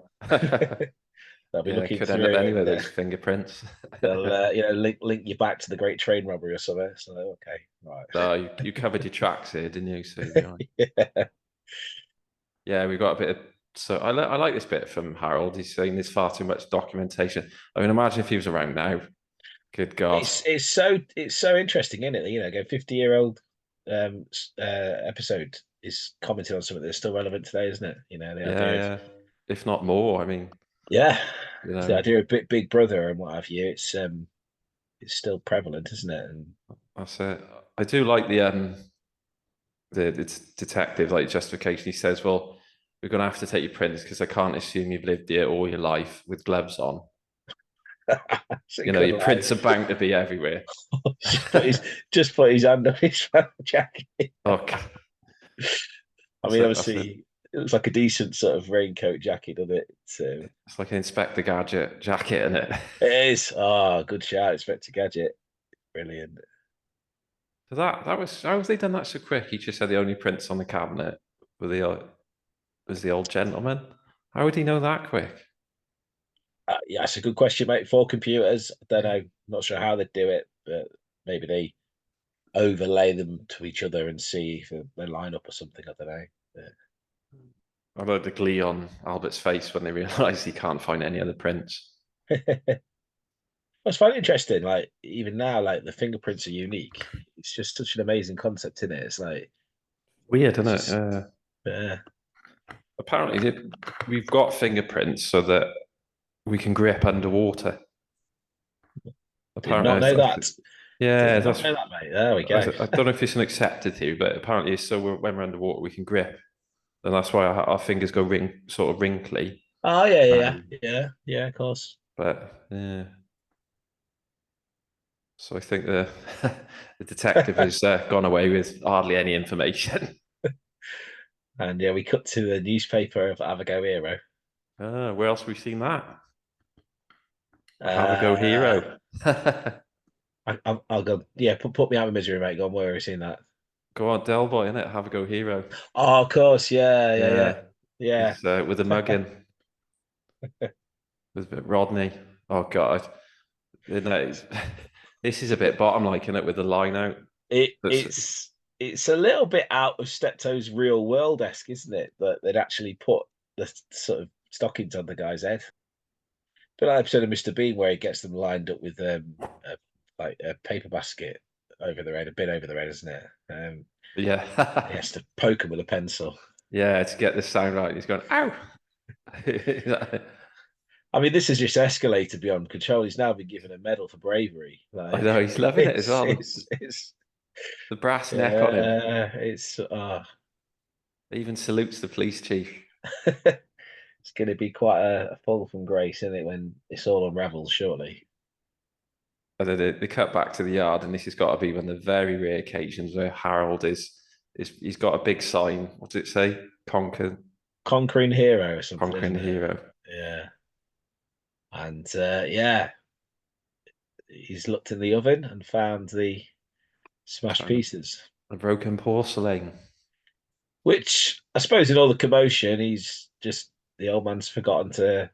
Speaker 3: They'll be
Speaker 1: Yeah,
Speaker 3: looking
Speaker 1: could end up
Speaker 3: through
Speaker 1: anywhere.
Speaker 3: and
Speaker 1: Those fingerprints.
Speaker 3: they'll link you back to the Great Train Robbery or something. So okay, right.
Speaker 1: No, you covered your tracks here, didn't you? So you'll be all right.
Speaker 3: Yeah.
Speaker 1: Yeah, we've got a bit of. So I like this bit from Harold. He's saying there's far too much documentation. I mean, imagine if he was around now. Good God.
Speaker 3: It's so interesting, isn't it? Go 50-year-old episode is commenting on something that's still relevant today, isn't it? The
Speaker 1: Yeah,
Speaker 3: idea of
Speaker 1: yeah. If not more. I mean,
Speaker 3: yeah,
Speaker 1: you
Speaker 3: it's the
Speaker 1: know,
Speaker 3: idea of Big Brother and what have you. It's still prevalent, isn't it? And
Speaker 1: that's it. I do like the detective like justification. He says, "Well, we're going to have to take your prints because I can't assume you've lived here all your life with gloves on.
Speaker 3: so
Speaker 1: You know,
Speaker 3: good
Speaker 1: your
Speaker 3: line.
Speaker 1: prints are bound to be everywhere."
Speaker 3: just put his hand up his jacket.
Speaker 1: Oh, God.
Speaker 3: I
Speaker 1: That's
Speaker 3: mean,
Speaker 1: it. That's it.
Speaker 3: obviously, it looks like a decent sort of raincoat jacket, doesn't it? So
Speaker 1: It's like an Inspector Gadget jacket, isn't it?
Speaker 3: it is. Oh, good shout, Inspector Gadget. Brilliant.
Speaker 1: So that was how have they done that so quick? He just said the only prints on the cabinet were was the old gentleman. How would he know that quick?
Speaker 3: Yeah, it's a good question, mate. For computers, I don't know. Not sure how they do it, but maybe they overlay them to each other and see if they line up or something. I don't know.
Speaker 1: I love the glee on Albert's face when they realise he can't find any other prints.
Speaker 3: It's quite interesting. Like even now, like the fingerprints are unique. It's just such an amazing concept, isn't it? It's like
Speaker 1: Weird, isn't
Speaker 3: it's
Speaker 1: it?
Speaker 3: just yeah.
Speaker 1: Apparently, we've got fingerprints so that we can grip underwater.
Speaker 3: Did
Speaker 1: Apparently,
Speaker 3: not know that.
Speaker 1: yeah,
Speaker 3: Did not
Speaker 1: that's.
Speaker 3: know that, mate. There we
Speaker 1: I
Speaker 3: go.
Speaker 1: don't know if it's an accepted theory, but apparently, it's so when we're underwater, we can grip, and that's why our fingers go sort of wrinkly.
Speaker 3: Oh yeah, yeah,
Speaker 1: Um,
Speaker 3: yeah, yeah. Of course.
Speaker 1: but yeah, so I think the the detective has gone away with hardly any information.
Speaker 3: And yeah, we cut to the newspaper of Avago Hero.
Speaker 1: Where else have we seen that? Have a go,
Speaker 3: Uh,
Speaker 1: hero.
Speaker 3: I'll go. Yeah, put me out of misery, mate. Go on. Where have you seen that?
Speaker 1: Go on, Del Boy, innit? Have a go, hero.
Speaker 3: Oh, of course. Yeah, yeah, yeah,
Speaker 1: Yeah,
Speaker 3: yeah.
Speaker 1: he's with a mug in with Rodney. Oh God, isn't this is a bit bottom like, isn't it, with the line out.
Speaker 3: It
Speaker 1: That's
Speaker 3: it's a little bit out of Steptoe's real world esque, isn't it? That they'd actually put the sort of stockings on the guy's head. But like episode of Mr. Bean where he gets them lined up with like a paper basket over their head, a bin over their head, isn't it? He
Speaker 1: yeah,
Speaker 3: has to poke him with a pencil.
Speaker 1: yeah. To get the sound right, he's going, "Ow!"
Speaker 3: I mean, this has just escalated beyond control. He's now been given a medal for bravery.
Speaker 1: I
Speaker 3: Like
Speaker 1: know he's loving it as well.
Speaker 3: it's
Speaker 1: The brass neck on him.
Speaker 3: it's
Speaker 1: Even salutes the police chief.
Speaker 3: it's going to be quite a fall from grace, isn't it, when this all unravels shortly?
Speaker 1: And then they cut back to the yard, and this has got to be one of the very rare occasions where Harold he's got a big sign. What does it say?
Speaker 3: Conquering hero or something,
Speaker 1: Conquering
Speaker 3: isn't it?
Speaker 1: hero.
Speaker 3: Yeah. And yeah, he's looked in the oven and found the smashed pieces.
Speaker 1: The broken porcelain.
Speaker 3: Which I suppose in all the commotion, the old man's forgotten to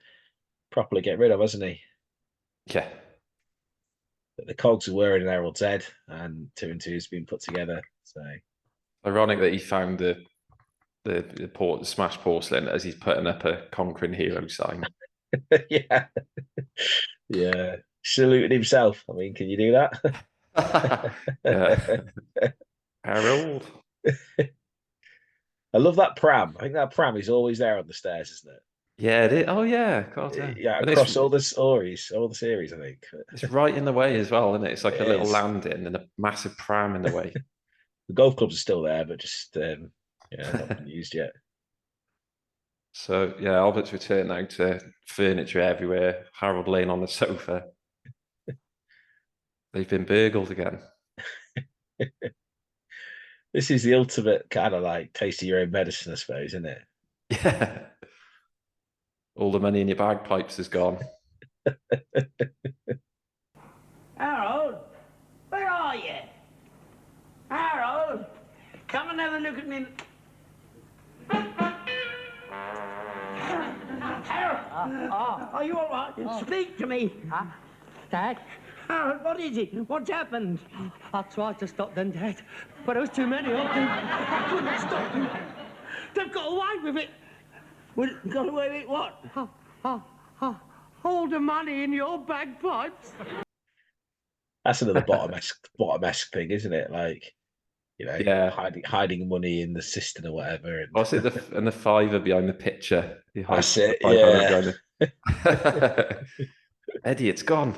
Speaker 3: properly get rid of, hasn't he?
Speaker 1: Yeah.
Speaker 3: But the cogs are whirring in Harold's head, and two and two has been put together. So
Speaker 1: Ironic that he found the smashed porcelain as he's putting up a conquering hero sign.
Speaker 3: yeah, yeah, saluting himself. I mean, can you do that?
Speaker 1: Yeah. Harold.
Speaker 3: I love that pram. I think that pram is always there on the stairs, isn't it?
Speaker 1: Yeah, it is. Oh yeah, God, yeah.
Speaker 3: Yeah,
Speaker 1: And
Speaker 3: across all the series, I think.
Speaker 1: it's right in the way as well, isn't it? It's like
Speaker 3: It
Speaker 1: a little
Speaker 3: is.
Speaker 1: landing and a massive pram in the way.
Speaker 3: The golf clubs are still there, but just not been used yet.
Speaker 1: So yeah, Albert's returned now to furniture everywhere. Harold laying on the sofa. They've been burgled again.
Speaker 3: This is the ultimate kind of like taste of your own medicine, I suppose, isn't it?
Speaker 1: Yeah. All the money in your bagpipes is gone.
Speaker 4: Harold, where are you? Harold, come and have a look at me. Harold, are you all right? Speak to me.
Speaker 5: Dad,
Speaker 4: Harold, what is it? What's happened?
Speaker 5: I tried to stop them, Dad, but there was too many of them. I couldn't stop them. They've got away with it.
Speaker 4: Well, got away with what?
Speaker 5: All the money in your bagpipes.
Speaker 3: That's another bottom-esque thing, isn't it? Like,
Speaker 1: Yeah.
Speaker 3: hiding money in the cistern or whatever. And
Speaker 1: What's it? The fiver behind the picture.
Speaker 3: that's it.
Speaker 1: Yeah. Eddie, it's gone.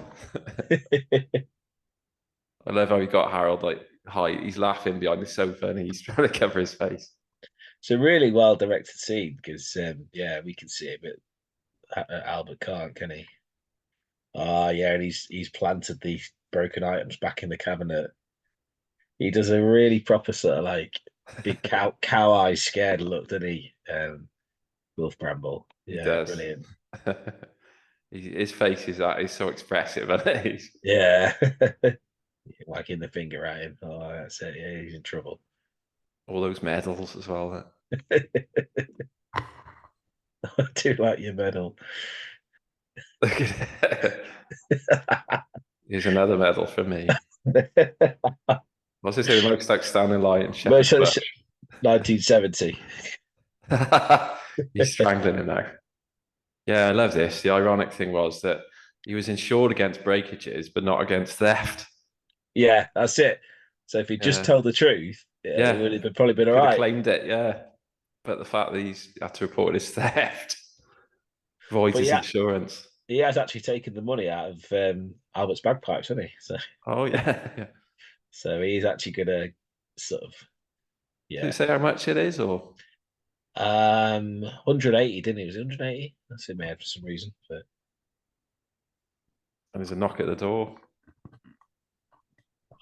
Speaker 1: I love how he got Harold he's laughing behind the sofa and he's trying to cover his face.
Speaker 3: It's a really well directed scene because we can see it, but Albert can't, can he? Yeah, and he's planted the broken items back in the cabinet. He does a really proper sort of like big cow eyes scared look, doesn't he? Wolf Bramble.
Speaker 1: He does.
Speaker 3: Brilliant.
Speaker 1: His face is so expressive, isn't it?
Speaker 3: Yeah. Wagging the finger at him. Oh, that's it. Yeah, he's in trouble.
Speaker 1: All those medals as well.
Speaker 3: I do like your medal.
Speaker 1: Look at it. Here's another medal for me. What's it say? The most outstanding lie in Shepherd's Bush.
Speaker 3: 1970.
Speaker 1: He's strangling him now. Yeah, I love this. The ironic thing was that he was insured against breakages, but not against theft.
Speaker 3: Yeah, that's it. So if he just told the truth, it would have probably been all right.
Speaker 1: Claimed it, yeah. But the fact that he's had to report his theft voids his insurance.
Speaker 3: He has actually taken the money out of Albert's bagpipes, hasn't he? So.
Speaker 1: Oh yeah.
Speaker 3: So he's actually going to sort of. Yeah.
Speaker 1: Did it say how much it is, or?
Speaker 3: 180, didn't he? Was it 180? That's in my head for some reason. But...
Speaker 1: And there's a knock at the door.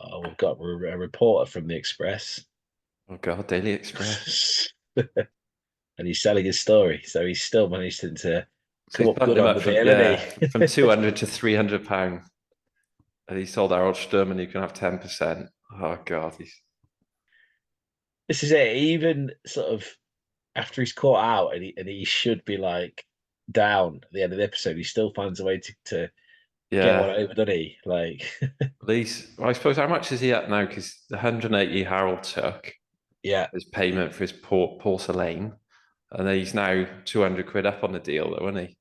Speaker 3: Oh, we've got a reporter from the Express.
Speaker 1: Oh God, Daily Express.
Speaker 3: And he's selling his story, so he's still managed to come up good on the deal, isn't he?
Speaker 1: From £200 to £300. And he told Harold Sturman you can have 10%. Oh God,
Speaker 3: This is it. Even sort of after he's caught out and he should be like down at the end of the episode, he still finds a way to get one over, doesn't he? Like
Speaker 1: at least, I suppose, how much is he at now? Because the 180 Harold took his payment for his porcelain, and he's now 200 quid up on the deal, though, isn't he?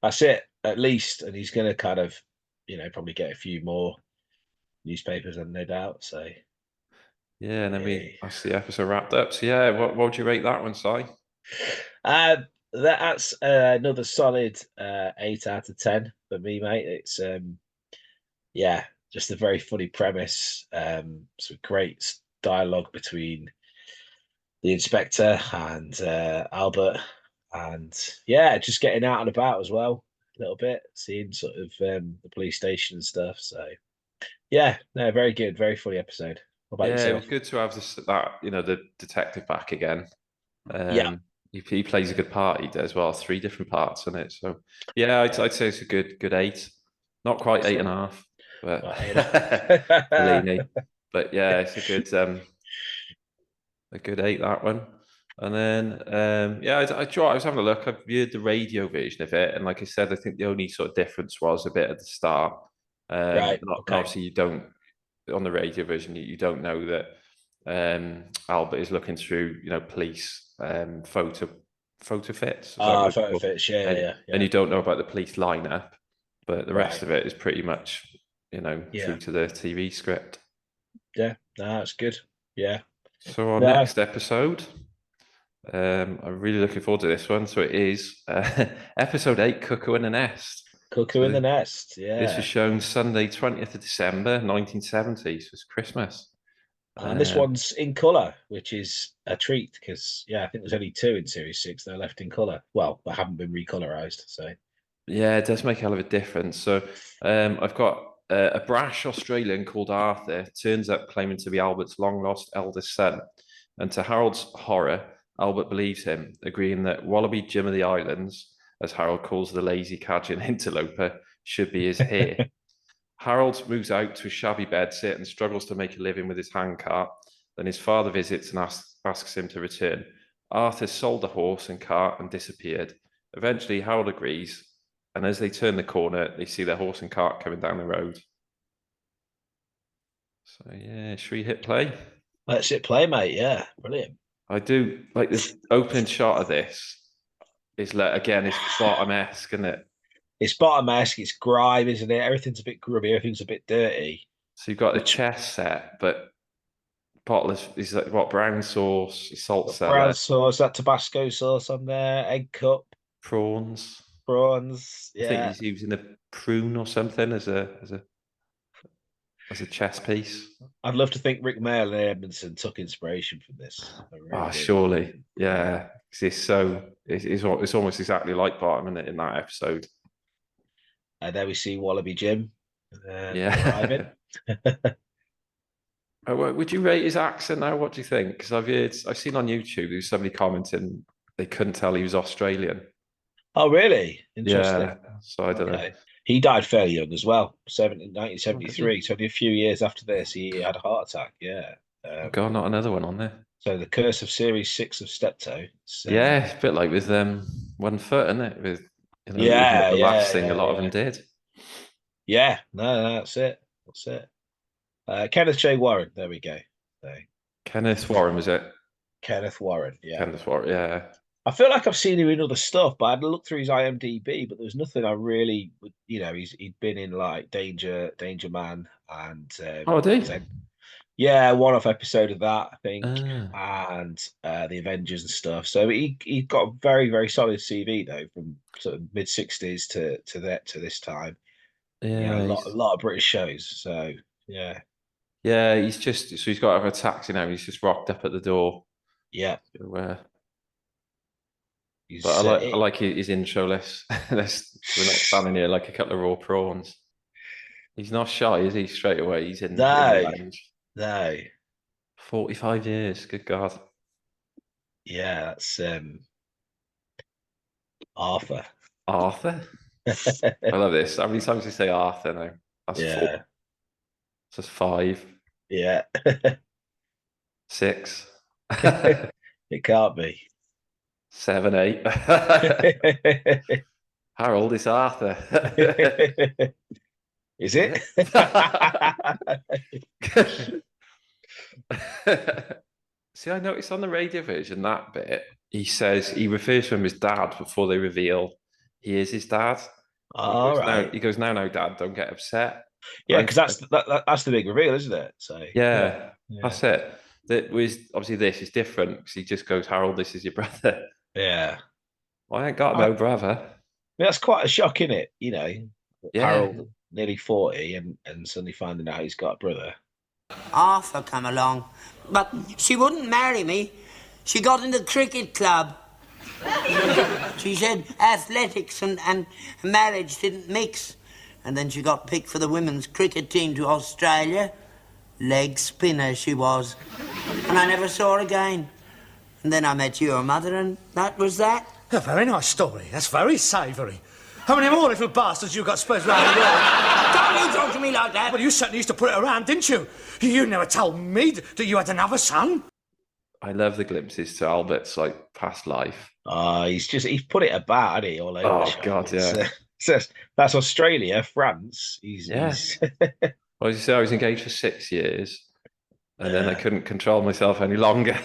Speaker 3: That's it, at least, and he's going to kind of, probably get a few more newspapers, and no doubt. So
Speaker 1: yeah, and then that's the episode wrapped up. So yeah, what would you rate that one, Si?
Speaker 3: That's another solid 8 out of 10 for me, mate. It's just a very funny premise. Some great dialogue between the inspector and Albert, and just getting out and about as well. little bit, seeing sort of the police station and stuff. So yeah, no, very good, very funny episode. What about
Speaker 1: Yeah, it
Speaker 3: yourself?
Speaker 1: was good to have the detective back again.
Speaker 3: Yeah,
Speaker 1: He plays a good part. He does well, three different parts in it. So yeah, I'd say it's a good 8. Not quite eight and
Speaker 3: excellent.
Speaker 1: a half, but
Speaker 3: Right, you know.
Speaker 1: Bellini. But yeah, it's a good 8, that one. And then I was having a look. I viewed the radio version of it, and like I said, I think the only sort of difference was a bit at the start.
Speaker 3: Right,
Speaker 1: And
Speaker 3: okay.
Speaker 1: obviously you don't on the radio version you don't know that Albert is looking through police photo fits. Is that
Speaker 3: Ah,
Speaker 1: what it's
Speaker 3: photo
Speaker 1: called?
Speaker 3: fits. Yeah,
Speaker 1: And
Speaker 3: yeah,
Speaker 1: and
Speaker 3: yeah.
Speaker 1: you don't know about the police lineup, but the rest
Speaker 3: Right.
Speaker 1: of it is pretty much
Speaker 3: Yeah,
Speaker 1: true to the TV script.
Speaker 3: yeah. No, that's good. Yeah.
Speaker 1: So our
Speaker 3: No,
Speaker 1: next episode, I'm really looking forward to this one. So it is episode 8, Cuckoo in the Nest.
Speaker 3: Cuckoo in
Speaker 1: So
Speaker 3: the Nest.
Speaker 1: this was
Speaker 3: Yeah.
Speaker 1: shown Sunday, 20th of December, 1970. So it's Christmas.
Speaker 3: And this one's in colour, which is a treat because, yeah, I think there's only 2 in Series 6 that are left in colour. Well, that haven't been recolorized. So,
Speaker 1: Yeah, it does make a hell of a difference. So I've got a brash Australian called Arthur turns up claiming to be Albert's long lost eldest son. And to Harold's horror, Albert believes him, agreeing that Wallaby Jim of the Islands, as Harold calls the lazy Cajun interloper, should be his heir. Harold moves out to a shabby bedsit and struggles to make a living with his handcart. Then his father visits and asks him to return. Arthur sold the horse and cart and disappeared. Eventually, Harold agrees, and as they turn the corner, they see their horse and cart coming down the road. So yeah, should we hit play?
Speaker 3: let's hit play, mate. Yeah, brilliant.
Speaker 1: I do like the opening shot of this is like again, it's bottom-esque, isn't it?
Speaker 3: It's bottom-esque, it's grime, isn't it? Everything's a bit grubby, everything's a bit dirty.
Speaker 1: So you've got the
Speaker 3: Which
Speaker 1: chess set, but bottle is like what brown sauce, salt
Speaker 3: brown
Speaker 1: cellar,
Speaker 3: sauce, that Tabasco sauce on there, egg cup,
Speaker 1: prawns.
Speaker 3: prawns.
Speaker 1: I think
Speaker 3: Yeah.
Speaker 1: he's using a prune or something as a chess piece.
Speaker 3: I'd love to think Rick Mail and Edmondson took inspiration from this. I really
Speaker 1: Ah,
Speaker 3: do.
Speaker 1: surely, yeah. 'Cause it's almost exactly like Bottom in that episode.
Speaker 3: And there we see Wallaby Jim arriving.
Speaker 1: Yeah. Would you rate his accent now? What do you think? Because I've seen on YouTube there's somebody commenting they couldn't tell he was Australian.
Speaker 3: Oh, really? Interesting.
Speaker 1: Yeah. So I don't know.
Speaker 3: Okay. He died fairly young as well,
Speaker 1: Oh,
Speaker 3: 1973. So only a few years after this, he had a heart attack. Yeah.
Speaker 1: God, not another one on there.
Speaker 3: So the curse of Series 6 of Steptoe.
Speaker 1: Yeah, it's a bit like with 1 foot, isn't it? With
Speaker 3: Yeah,
Speaker 1: the last
Speaker 3: yeah,
Speaker 1: thing
Speaker 3: yeah,
Speaker 1: a lot of
Speaker 3: yeah.
Speaker 1: them did.
Speaker 3: Yeah, no, that's it. That's it. Kenneth J. Warren. There we go. So,
Speaker 1: Kenneth Warren, was it?
Speaker 3: Kenneth Warren. Yeah.
Speaker 1: Kenneth Warren, yeah.
Speaker 3: I feel like I've seen him in other stuff, but I had to look through his IMDb, but there was nothing I really, he'd been in like Danger Man, and
Speaker 1: Oh, did he?
Speaker 3: yeah, one-off episode of that, I think,
Speaker 1: Ah.
Speaker 3: and the Avengers and stuff. So he got a very, very solid CV though, from sort of mid-60s to this time.
Speaker 1: Yeah,
Speaker 3: A lot of British shows. So yeah,
Speaker 1: he's got to have a taxi now. He's just rocked up at the door.
Speaker 3: yeah.
Speaker 1: So,
Speaker 3: He's
Speaker 1: but I like his intro. We're not standing here like a couple of raw prawns. He's not shy, is he? Straight away, he's in the
Speaker 3: no,
Speaker 1: range.
Speaker 3: no,
Speaker 1: 45 years, good God.
Speaker 3: yeah, that's Arthur.
Speaker 1: Arthur? I love this. How many times do you say Arthur now? That's
Speaker 3: Yeah.
Speaker 1: 4. That's 5.
Speaker 3: Yeah.
Speaker 1: 6.
Speaker 3: It can't be.
Speaker 1: 7, 8. Harold, it's Arthur.
Speaker 3: Is it?
Speaker 1: See, I noticed on the radio version that bit, he refers to him as dad before they reveal he is his dad.
Speaker 3: All right.
Speaker 1: He goes, no, dad, don't get upset.
Speaker 3: Yeah, because that's the big reveal, isn't it? So
Speaker 1: yeah, that's it. That was obviously this is different because he just goes, Harold, this is your brother.
Speaker 3: Yeah.
Speaker 1: Well, I ain't got no brother.
Speaker 3: That's quite a shock, isn't it?
Speaker 1: Yeah.
Speaker 3: Harold nearly 40 and suddenly finding out he's got a brother.
Speaker 4: Arthur come along, but she wouldn't marry me. She got in the cricket club. She said athletics and marriage didn't mix. And then she got picked for the women's cricket team to Australia. Leg spinner she was. And I never saw her again. And then I met your mother, and that was that.
Speaker 5: A very nice story. That's very savoury. How many more little bastards you got spread around the world?
Speaker 4: Don't you talk to me like that.
Speaker 5: Well, you certainly used to put it around, didn't you? You never told me that you had another son.
Speaker 1: I love the glimpses to Albert's like past life.
Speaker 3: He's put it about, hasn't he? All over.
Speaker 1: Oh
Speaker 3: the show.
Speaker 1: God, yeah.
Speaker 3: That's Australia, France. He's
Speaker 1: Well, as you say, I was engaged for 6 years, and then I couldn't control myself any longer.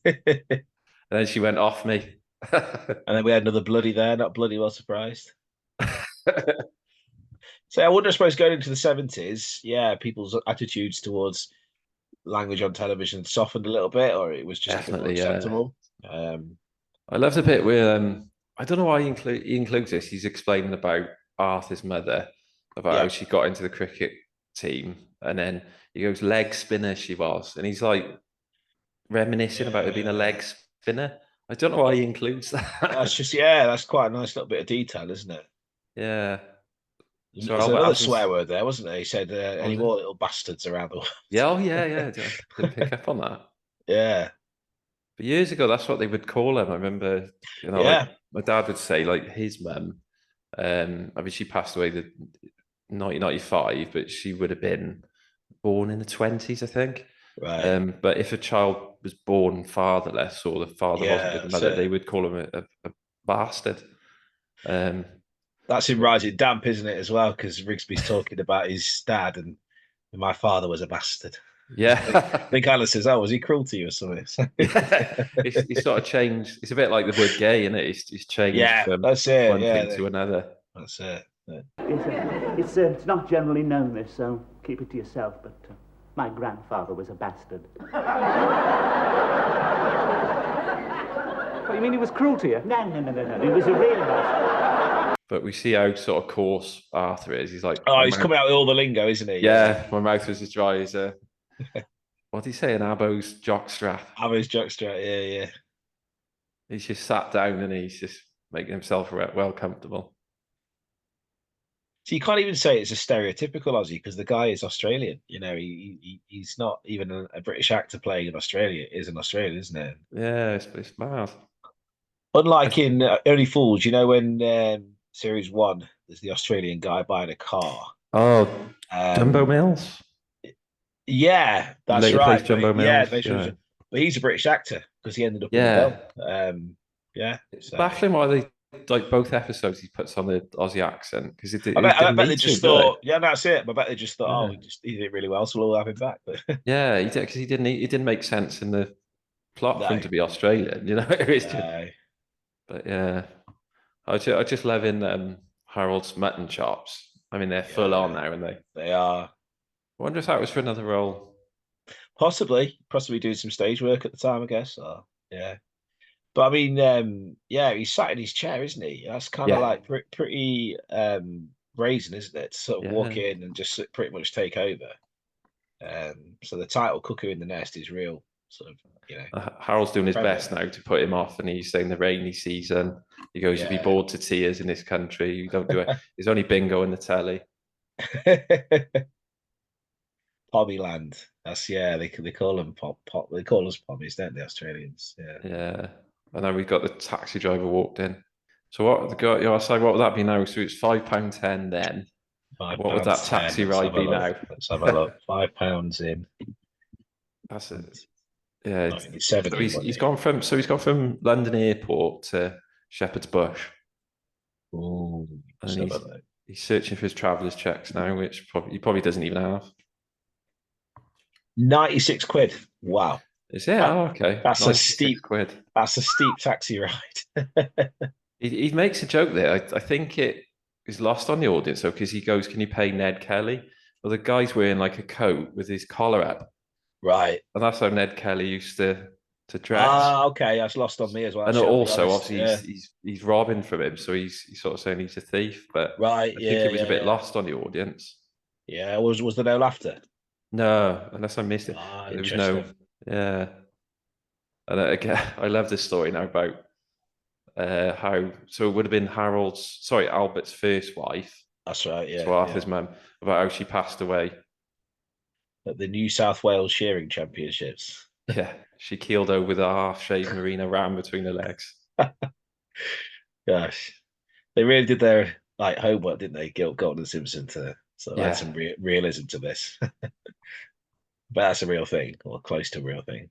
Speaker 1: And then she went off me.
Speaker 3: And then we had another bloody there, not bloody well surprised. So I wonder, I suppose, going into the 70s, people's attitudes towards language on television softened a little bit, or it was just
Speaker 1: Definitely,
Speaker 3: acceptable.
Speaker 1: I love the bit where I don't know why he includes this. He's explaining about Arthur's mother, about how she got into the cricket team, and then he goes, leg spinner she was, and he's like reminiscing about her being a leg spinner. I don't know why he includes that.
Speaker 3: That's quite a nice little bit of detail, isn't it?
Speaker 1: Yeah.
Speaker 3: So there's another swear word there, wasn't there? He said, any more little bastards around the world.
Speaker 1: Yeah, yeah. Didn't pick up on that.
Speaker 3: Yeah.
Speaker 1: But years ago, that's what they would call him. I remember, like, my dad would say, like, his mum, I mean, she passed away in 1995, but she would have been born in the 20s, I think.
Speaker 3: Right.
Speaker 1: But if a child was born fatherless, or the father wasn't with the mother, they would call him a bastard.
Speaker 3: That's him rising damp, isn't it, as well? Because Rigsby's talking about his dad, and my father was a bastard.
Speaker 1: Yeah.
Speaker 3: I think Alice says, "Oh, was he cruel to you or something?"
Speaker 1: He's sort of changed. It's a bit like the word gay, isn't it? He's changed from
Speaker 3: that's it.
Speaker 1: one thing to another.
Speaker 3: That's it. Yeah.
Speaker 6: It's not generally known this, so keep it to yourself, but my grandfather was a bastard. What, you mean he was cruel to you? No. He was a real bastard.
Speaker 1: But we see how sort of coarse Arthur is. He's like,
Speaker 3: he's coming out with all the lingo, isn't he?
Speaker 1: Yeah, my mouth was as dry as a... What did he say? An Abo's jockstrap.
Speaker 3: Abo's jockstrap, yeah.
Speaker 1: He's just sat down and he's just making himself well comfortable.
Speaker 3: So you can't even say it's a stereotypical Aussie, because the guy is Australian. You know, he's not even a British actor playing in Australia. It is an Australian, isn't it?
Speaker 1: Yeah, it's mad.
Speaker 3: Unlike in Only Fools, you know, when Series 1, there's the Australian guy buying a car.
Speaker 1: Oh, Jumbo Mills?
Speaker 3: Yeah, that's
Speaker 1: Later
Speaker 3: right.
Speaker 1: plays Jumbo Mills.
Speaker 3: Yeah. But he's a British actor, because he ended up in the film.
Speaker 1: It's baffling why they, like, both episodes he puts on the Aussie accent, because
Speaker 3: I bet they just thought, that's it. I bet they just thought, he did really well, so we'll all have him back. But
Speaker 1: yeah, he did, because it didn't make sense in the plot for him to be Australian, you know. But yeah, I just love in Harold's mutton chops. I mean, they're full on now, and
Speaker 3: they are.
Speaker 1: I wonder if that was for another role.
Speaker 3: Possibly doing some stage work at the time, I guess. But I mean, he's sat in his chair, isn't he? That's kind of like pretty brazen, isn't it? To sort of walk in and just pretty much take over. So the title "Cuckoo in the Nest" is real, sort of. You know,
Speaker 1: Harold's doing his best now to put him off, and he's saying the rainy season. He goes, "You'd be bored to tears in this country. You don't do it. There's only bingo in the telly."
Speaker 3: Pommy land. That's they call them pop. They call us pommies, don't they, Australians?
Speaker 1: Yeah. And then we've got the taxi driver walked in. So what would that be now? So it's £5.10 then. What would that taxi ride be now?
Speaker 3: Let's have a look. £5 in.
Speaker 1: That's it. Yeah,
Speaker 3: so
Speaker 1: he's gone from London Airport to Shepherd's Bush.
Speaker 3: Ooh,
Speaker 1: and he's searching for his traveller's checks now, which he probably doesn't even have.
Speaker 3: 96 quid. Wow.
Speaker 1: Is it? Okay.
Speaker 3: That's a steep
Speaker 1: quid.
Speaker 3: That's a steep taxi ride.
Speaker 1: he makes a joke there. I think it is lost on the audience, though, because he goes, "Can you pay Ned Kelly?" Well, the guy's wearing like a coat with his collar up.
Speaker 3: Right.
Speaker 1: And that's how Ned Kelly used to dress.
Speaker 3: Okay. That's lost on me as well.
Speaker 1: And also, obviously, he's robbing from him, so he's sort of saying he's a thief. But I think it was a bit lost on the audience.
Speaker 3: Yeah. Was there no laughter?
Speaker 1: No, unless I missed it. There was no. Yeah. And again, I love this story now about So it would have been Albert's first wife,
Speaker 3: That's right. Yeah,
Speaker 1: so Arthur's
Speaker 3: yeah.
Speaker 1: mum, about how she passed away.
Speaker 3: At the New South Wales Shearing Championships.
Speaker 1: Yeah, she keeled over with a half-shaved merino ram between her legs.
Speaker 3: Gosh, they really did their homework, didn't they? Gilton and Simpson to sort of add
Speaker 1: Yeah,
Speaker 3: some realism to this. But that's a real thing, or close to a real thing.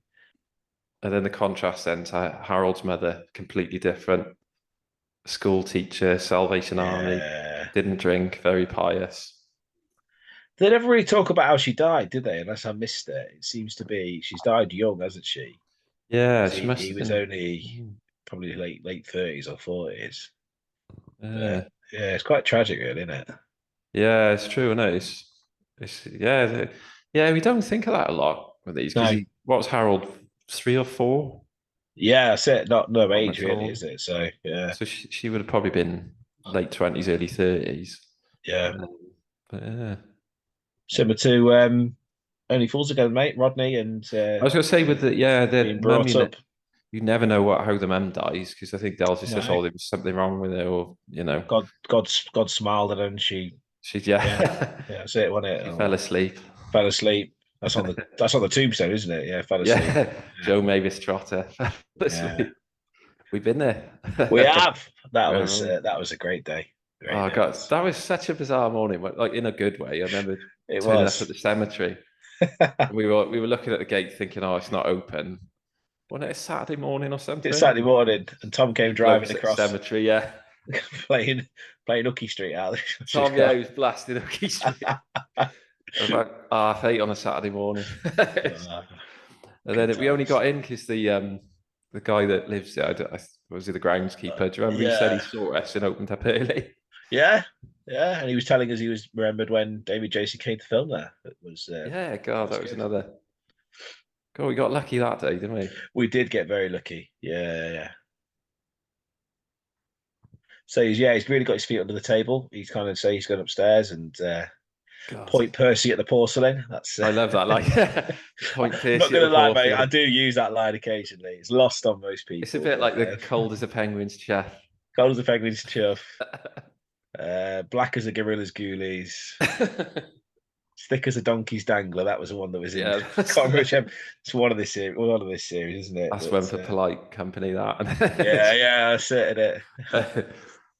Speaker 1: and then the contrast then to Harold's mother, completely different. School teacher, Salvation Army,
Speaker 3: Yeah.
Speaker 1: didn't drink, very pious.
Speaker 3: They never really talk about how she died, did they? Unless I missed it. It seems to be she's died young, hasn't she?
Speaker 1: Yeah,
Speaker 3: 'Cause
Speaker 1: she must
Speaker 3: he
Speaker 1: have
Speaker 3: was
Speaker 1: been.
Speaker 3: only probably late 30s or 40s.
Speaker 1: Yeah,
Speaker 3: Yeah, it's quite tragic, really, isn't it?
Speaker 1: yeah, it's true, isn't it? Yeah. We don't think of that a lot with these because
Speaker 3: No.
Speaker 1: what was Harold, 3 or 4?
Speaker 3: Yeah, that's it. Not no
Speaker 1: Not
Speaker 3: age,
Speaker 1: much
Speaker 3: really,
Speaker 1: old.
Speaker 3: is it? So yeah,
Speaker 1: So she would have probably been late 20s, early 30s.
Speaker 3: yeah.
Speaker 1: But yeah.
Speaker 3: Similar to Only Fools Again, mate. Rodney and
Speaker 1: I was going to say with the
Speaker 3: being
Speaker 1: mum,
Speaker 3: brought up.
Speaker 1: you never know how the mum dies because I think they'll just say,
Speaker 3: No,
Speaker 1: oh, there was something wrong with her, or
Speaker 3: God smiled at her, and she,
Speaker 1: she's
Speaker 3: yeah,
Speaker 1: yeah,
Speaker 3: yeah, that's it, wasn't it?
Speaker 1: she fell
Speaker 3: Or
Speaker 1: asleep.
Speaker 3: fell asleep. That's on the tombstone, isn't it? Yeah, fell asleep.
Speaker 1: Yeah, Joe Mavis Trotter fell
Speaker 3: Yeah,
Speaker 1: asleep. We've been there.
Speaker 3: we have.
Speaker 1: Yeah.
Speaker 3: That was a great day. Great
Speaker 1: Oh
Speaker 3: day.
Speaker 1: God, that was such a bizarre morning, like in a good way. I remember
Speaker 3: It
Speaker 1: turning up at
Speaker 3: was.
Speaker 1: the cemetery. We were looking at the gate, thinking, "Oh, it's not open." Wasn't it a Saturday morning or
Speaker 3: It's
Speaker 1: something?
Speaker 3: Saturday morning, and Tom came driving
Speaker 1: Blokes at the
Speaker 3: across,
Speaker 1: cemetery, yeah.
Speaker 3: playing Hooky Street out.
Speaker 1: Tom, yeah, he was blasting Hooky Street about 8:30 on a Saturday morning. And then we only got in because the guy that lives there, was he the groundskeeper? Do you remember he said he saw us and opened up early?
Speaker 3: Yeah, yeah, and he was telling us he was remembered when David Jason came to film there. It was
Speaker 1: Yeah, God, that was
Speaker 3: good.
Speaker 1: another. God, we got lucky that day, didn't we?
Speaker 3: We did get very lucky. Yeah. So he's really got his feet under the table. He's kind of say he's gone upstairs and
Speaker 1: God.
Speaker 3: point Percy at the porcelain. That's
Speaker 1: I love that line. Point
Speaker 3: I'm
Speaker 1: Pierce
Speaker 3: not
Speaker 1: at
Speaker 3: gonna
Speaker 1: the
Speaker 3: lie, mate. I
Speaker 1: porcelain.
Speaker 3: do use that line occasionally. It's lost on most people.
Speaker 1: It's a bit like the cold as a penguin's chest.
Speaker 3: cold as a penguin's chuff. Black as a gorilla's ghoulies. Thick as a donkey's dangler. That was the one that was in.
Speaker 1: Yeah,
Speaker 3: Can't remember which it's one of this series. One of this series, isn't it?
Speaker 1: that's one for polite company. That.
Speaker 3: Yeah, that's it, isn't it?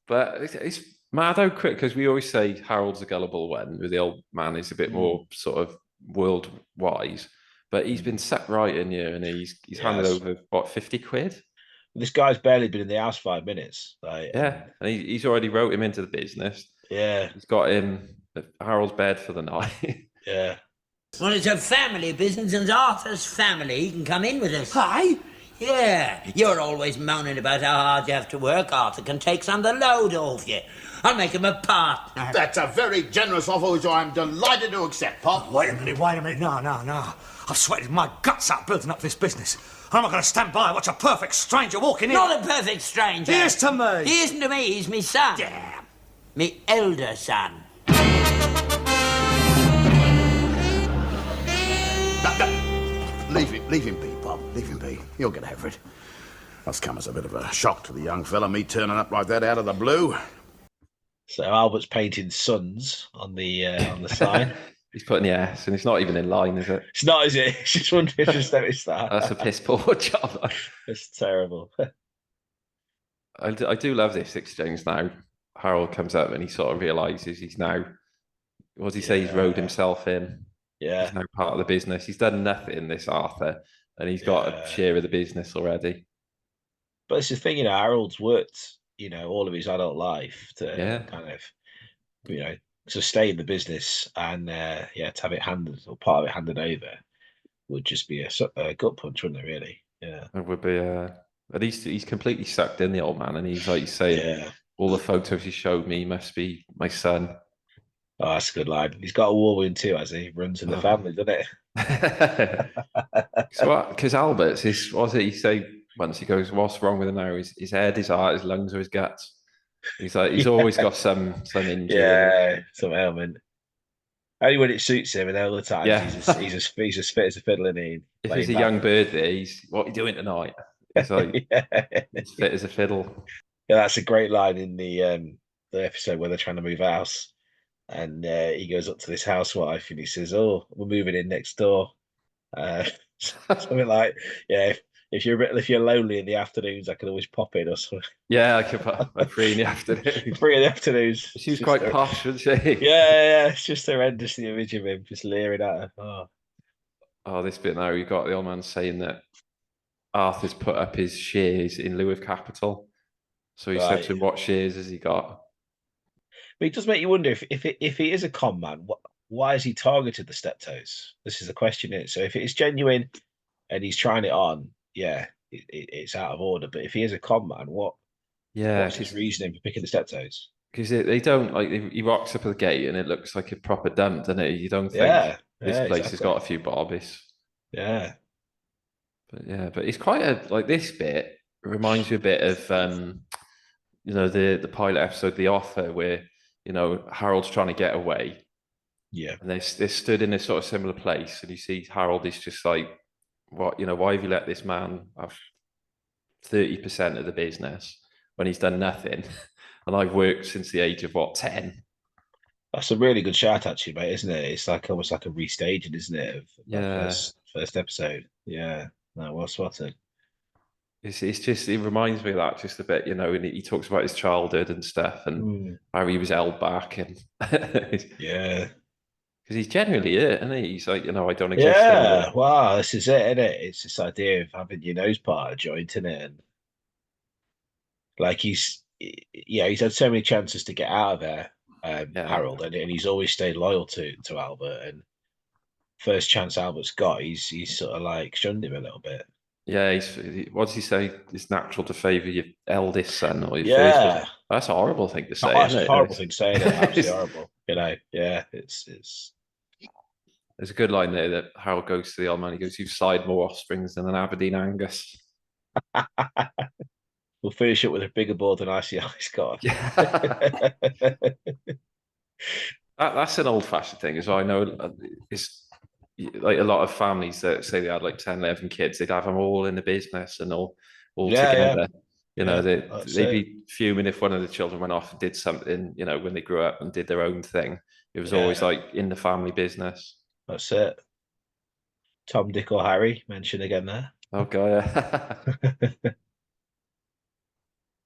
Speaker 1: But it's mad how quick because we always say Harold's a gullible one, with the old man is a bit more sort of world wise. But he's been set right in here, and he's handed over what, 50 quid.
Speaker 3: This guy's barely been in the house 5 minutes.
Speaker 1: Yeah, and he's already wrote him into the business.
Speaker 3: Yeah,
Speaker 1: he's got him at Harold's bed for the night.
Speaker 3: Yeah.
Speaker 4: Well, it's a family business, and Arthur's family. He can come in with us.
Speaker 5: Hi.
Speaker 4: Yeah, you're always moaning about how hard you have to work. Arthur can take some of the load off you. I'll make him a partner.
Speaker 7: That's a very generous offer, which I'm delighted to accept, Pop.
Speaker 5: Wait a minute. No. I've sweated my guts out building up this business. I'm not going to stand by and watch a perfect stranger walking in.
Speaker 4: Not a perfect stranger.
Speaker 5: He is to me.
Speaker 4: He isn't to me, he's me son.
Speaker 5: Yeah.
Speaker 4: Me elder son.
Speaker 7: Leave him be, Pop. Leave him be. He'll get over it. That's come as a bit of a shock to the young fella, me turning up like that out of the blue.
Speaker 3: So Albert's painting sons on the sign.
Speaker 1: He's putting the S, and it's not even in line, is it?
Speaker 3: It's not, is it? Just wondering if it's noticed that.
Speaker 1: That's a piss poor job.
Speaker 3: It's terrible.
Speaker 1: I do love this exchange now. Harold comes up and he sort of realizes he's now, what does he say? He's rode himself in.
Speaker 3: Yeah.
Speaker 1: He's now part of the business. He's done nothing, this Arthur, and he's got a share of the business already.
Speaker 3: But it's the thing, Harold's worked, all of his adult life to kind of, sustain the business and, to have it handed, or part of it handed over, would just be a gut punch, wouldn't it, really? Yeah.
Speaker 1: It would be, at least he's completely sucked in, the old man, and he's like you saying, all the photos he showed me must be my son.
Speaker 3: Oh, that's a good line. He's got a war wound too, has he? Runs in the family, doesn't it?
Speaker 1: So, because Albert's, what did he say once? He goes, "What's wrong with him now? His head, his heart, his lungs, or his guts?" He's like, he's always got some injury.
Speaker 3: Yeah, some ailment. Only when it suits him, and all the time he's as fit as a fiddle, and
Speaker 1: if he's a young bird there, what are you doing tonight? He's like,
Speaker 3: yeah.
Speaker 1: he's fit as a fiddle.
Speaker 3: Yeah, that's a great line in the episode where they're trying to move house, and he goes up to this housewife and he says, "Oh, we're moving in next door." Uh, something like, "Yeah, if you're lonely in the afternoons, I can always pop in or something."
Speaker 1: Yeah, like about like 3 in the afternoon.
Speaker 3: 3 in the afternoons.
Speaker 1: She was quite posh, wasn't she?
Speaker 3: Yeah, it's just horrendous, the image of him just leering at her. Oh,
Speaker 1: Oh, this bit now, you got the old man saying that Arthur's put up his shares in lieu of capital. So he said
Speaker 3: right.
Speaker 1: to him, what shares has he got?
Speaker 3: But it does make you wonder if he is a con man, why has he targeted the Steptoes? This is the question, is so if it's genuine and he's trying it on, yeah, it's out of order. But if he is a con man,
Speaker 1: Yeah,
Speaker 3: what's his reasoning for picking the Steptoes?
Speaker 1: because they don't like he rocks up at the gate and it looks like a proper dump, doesn't it? You don't think
Speaker 3: Yeah,
Speaker 1: this
Speaker 3: yeah,
Speaker 1: place has
Speaker 3: exactly.
Speaker 1: got a few bobbies.
Speaker 3: Yeah,
Speaker 1: But yeah, but it's quite a like this bit reminds me a bit of the pilot episode The Offer where Harold's trying to get away
Speaker 3: yeah.
Speaker 1: and they stood in a sort of similar place and you see Harold is just like why have you let this man have 30% of the business when he's done nothing and I've worked since the age of 10.
Speaker 3: That's a really good shout, actually, mate, isn't it? It's like almost like a restaging, isn't it, of that
Speaker 1: Yeah,
Speaker 3: first episode? Yeah, no, well spotted.
Speaker 1: it's just it reminds me of that just a bit, and he talks about his childhood and stuff and
Speaker 3: Mm,
Speaker 1: how he was held back and because
Speaker 3: yeah,
Speaker 1: he's genuinely it, and he's like, I don't exist
Speaker 3: yeah.
Speaker 1: anymore.
Speaker 3: Wow, this is it, isn't it? It's this idea of having your nose part of a joint in it, and like he's had so many chances to get out of there,
Speaker 1: Yeah,
Speaker 3: Harold, and he's always stayed loyal to Albert. And first chance Albert's got, he's sort of like shunned him a little bit.
Speaker 1: yeah. What does he say? It's natural to favour your eldest son or your firstborn.
Speaker 3: Yeah,
Speaker 1: That's a horrible thing to
Speaker 3: oh,
Speaker 1: say,
Speaker 3: that's
Speaker 1: isn't
Speaker 3: a
Speaker 1: it?
Speaker 3: horrible thing saying it. Absolutely
Speaker 1: It's,
Speaker 3: horrible. Yeah, it's.
Speaker 1: there's a good line there that Harold goes to the old man. He goes, "You've side more offsprings than an Aberdeen Angus."
Speaker 3: We'll finish it with a bigger board than ICI's got.
Speaker 1: Yeah. That's an old-fashioned thing, as I know. It's like a lot of families that say they had like 10, 11 kids, they'd have them all in the business and all
Speaker 3: Yeah,
Speaker 1: together.
Speaker 3: yeah. That's
Speaker 1: They'd
Speaker 3: it.
Speaker 1: be fuming if one of the children went off and did something, when they grew up and did their own thing. It was always
Speaker 3: Yeah,
Speaker 1: like in the family business.
Speaker 3: that's it. Tom, Dick, or Harry mentioned again there.
Speaker 1: Okay. Yeah.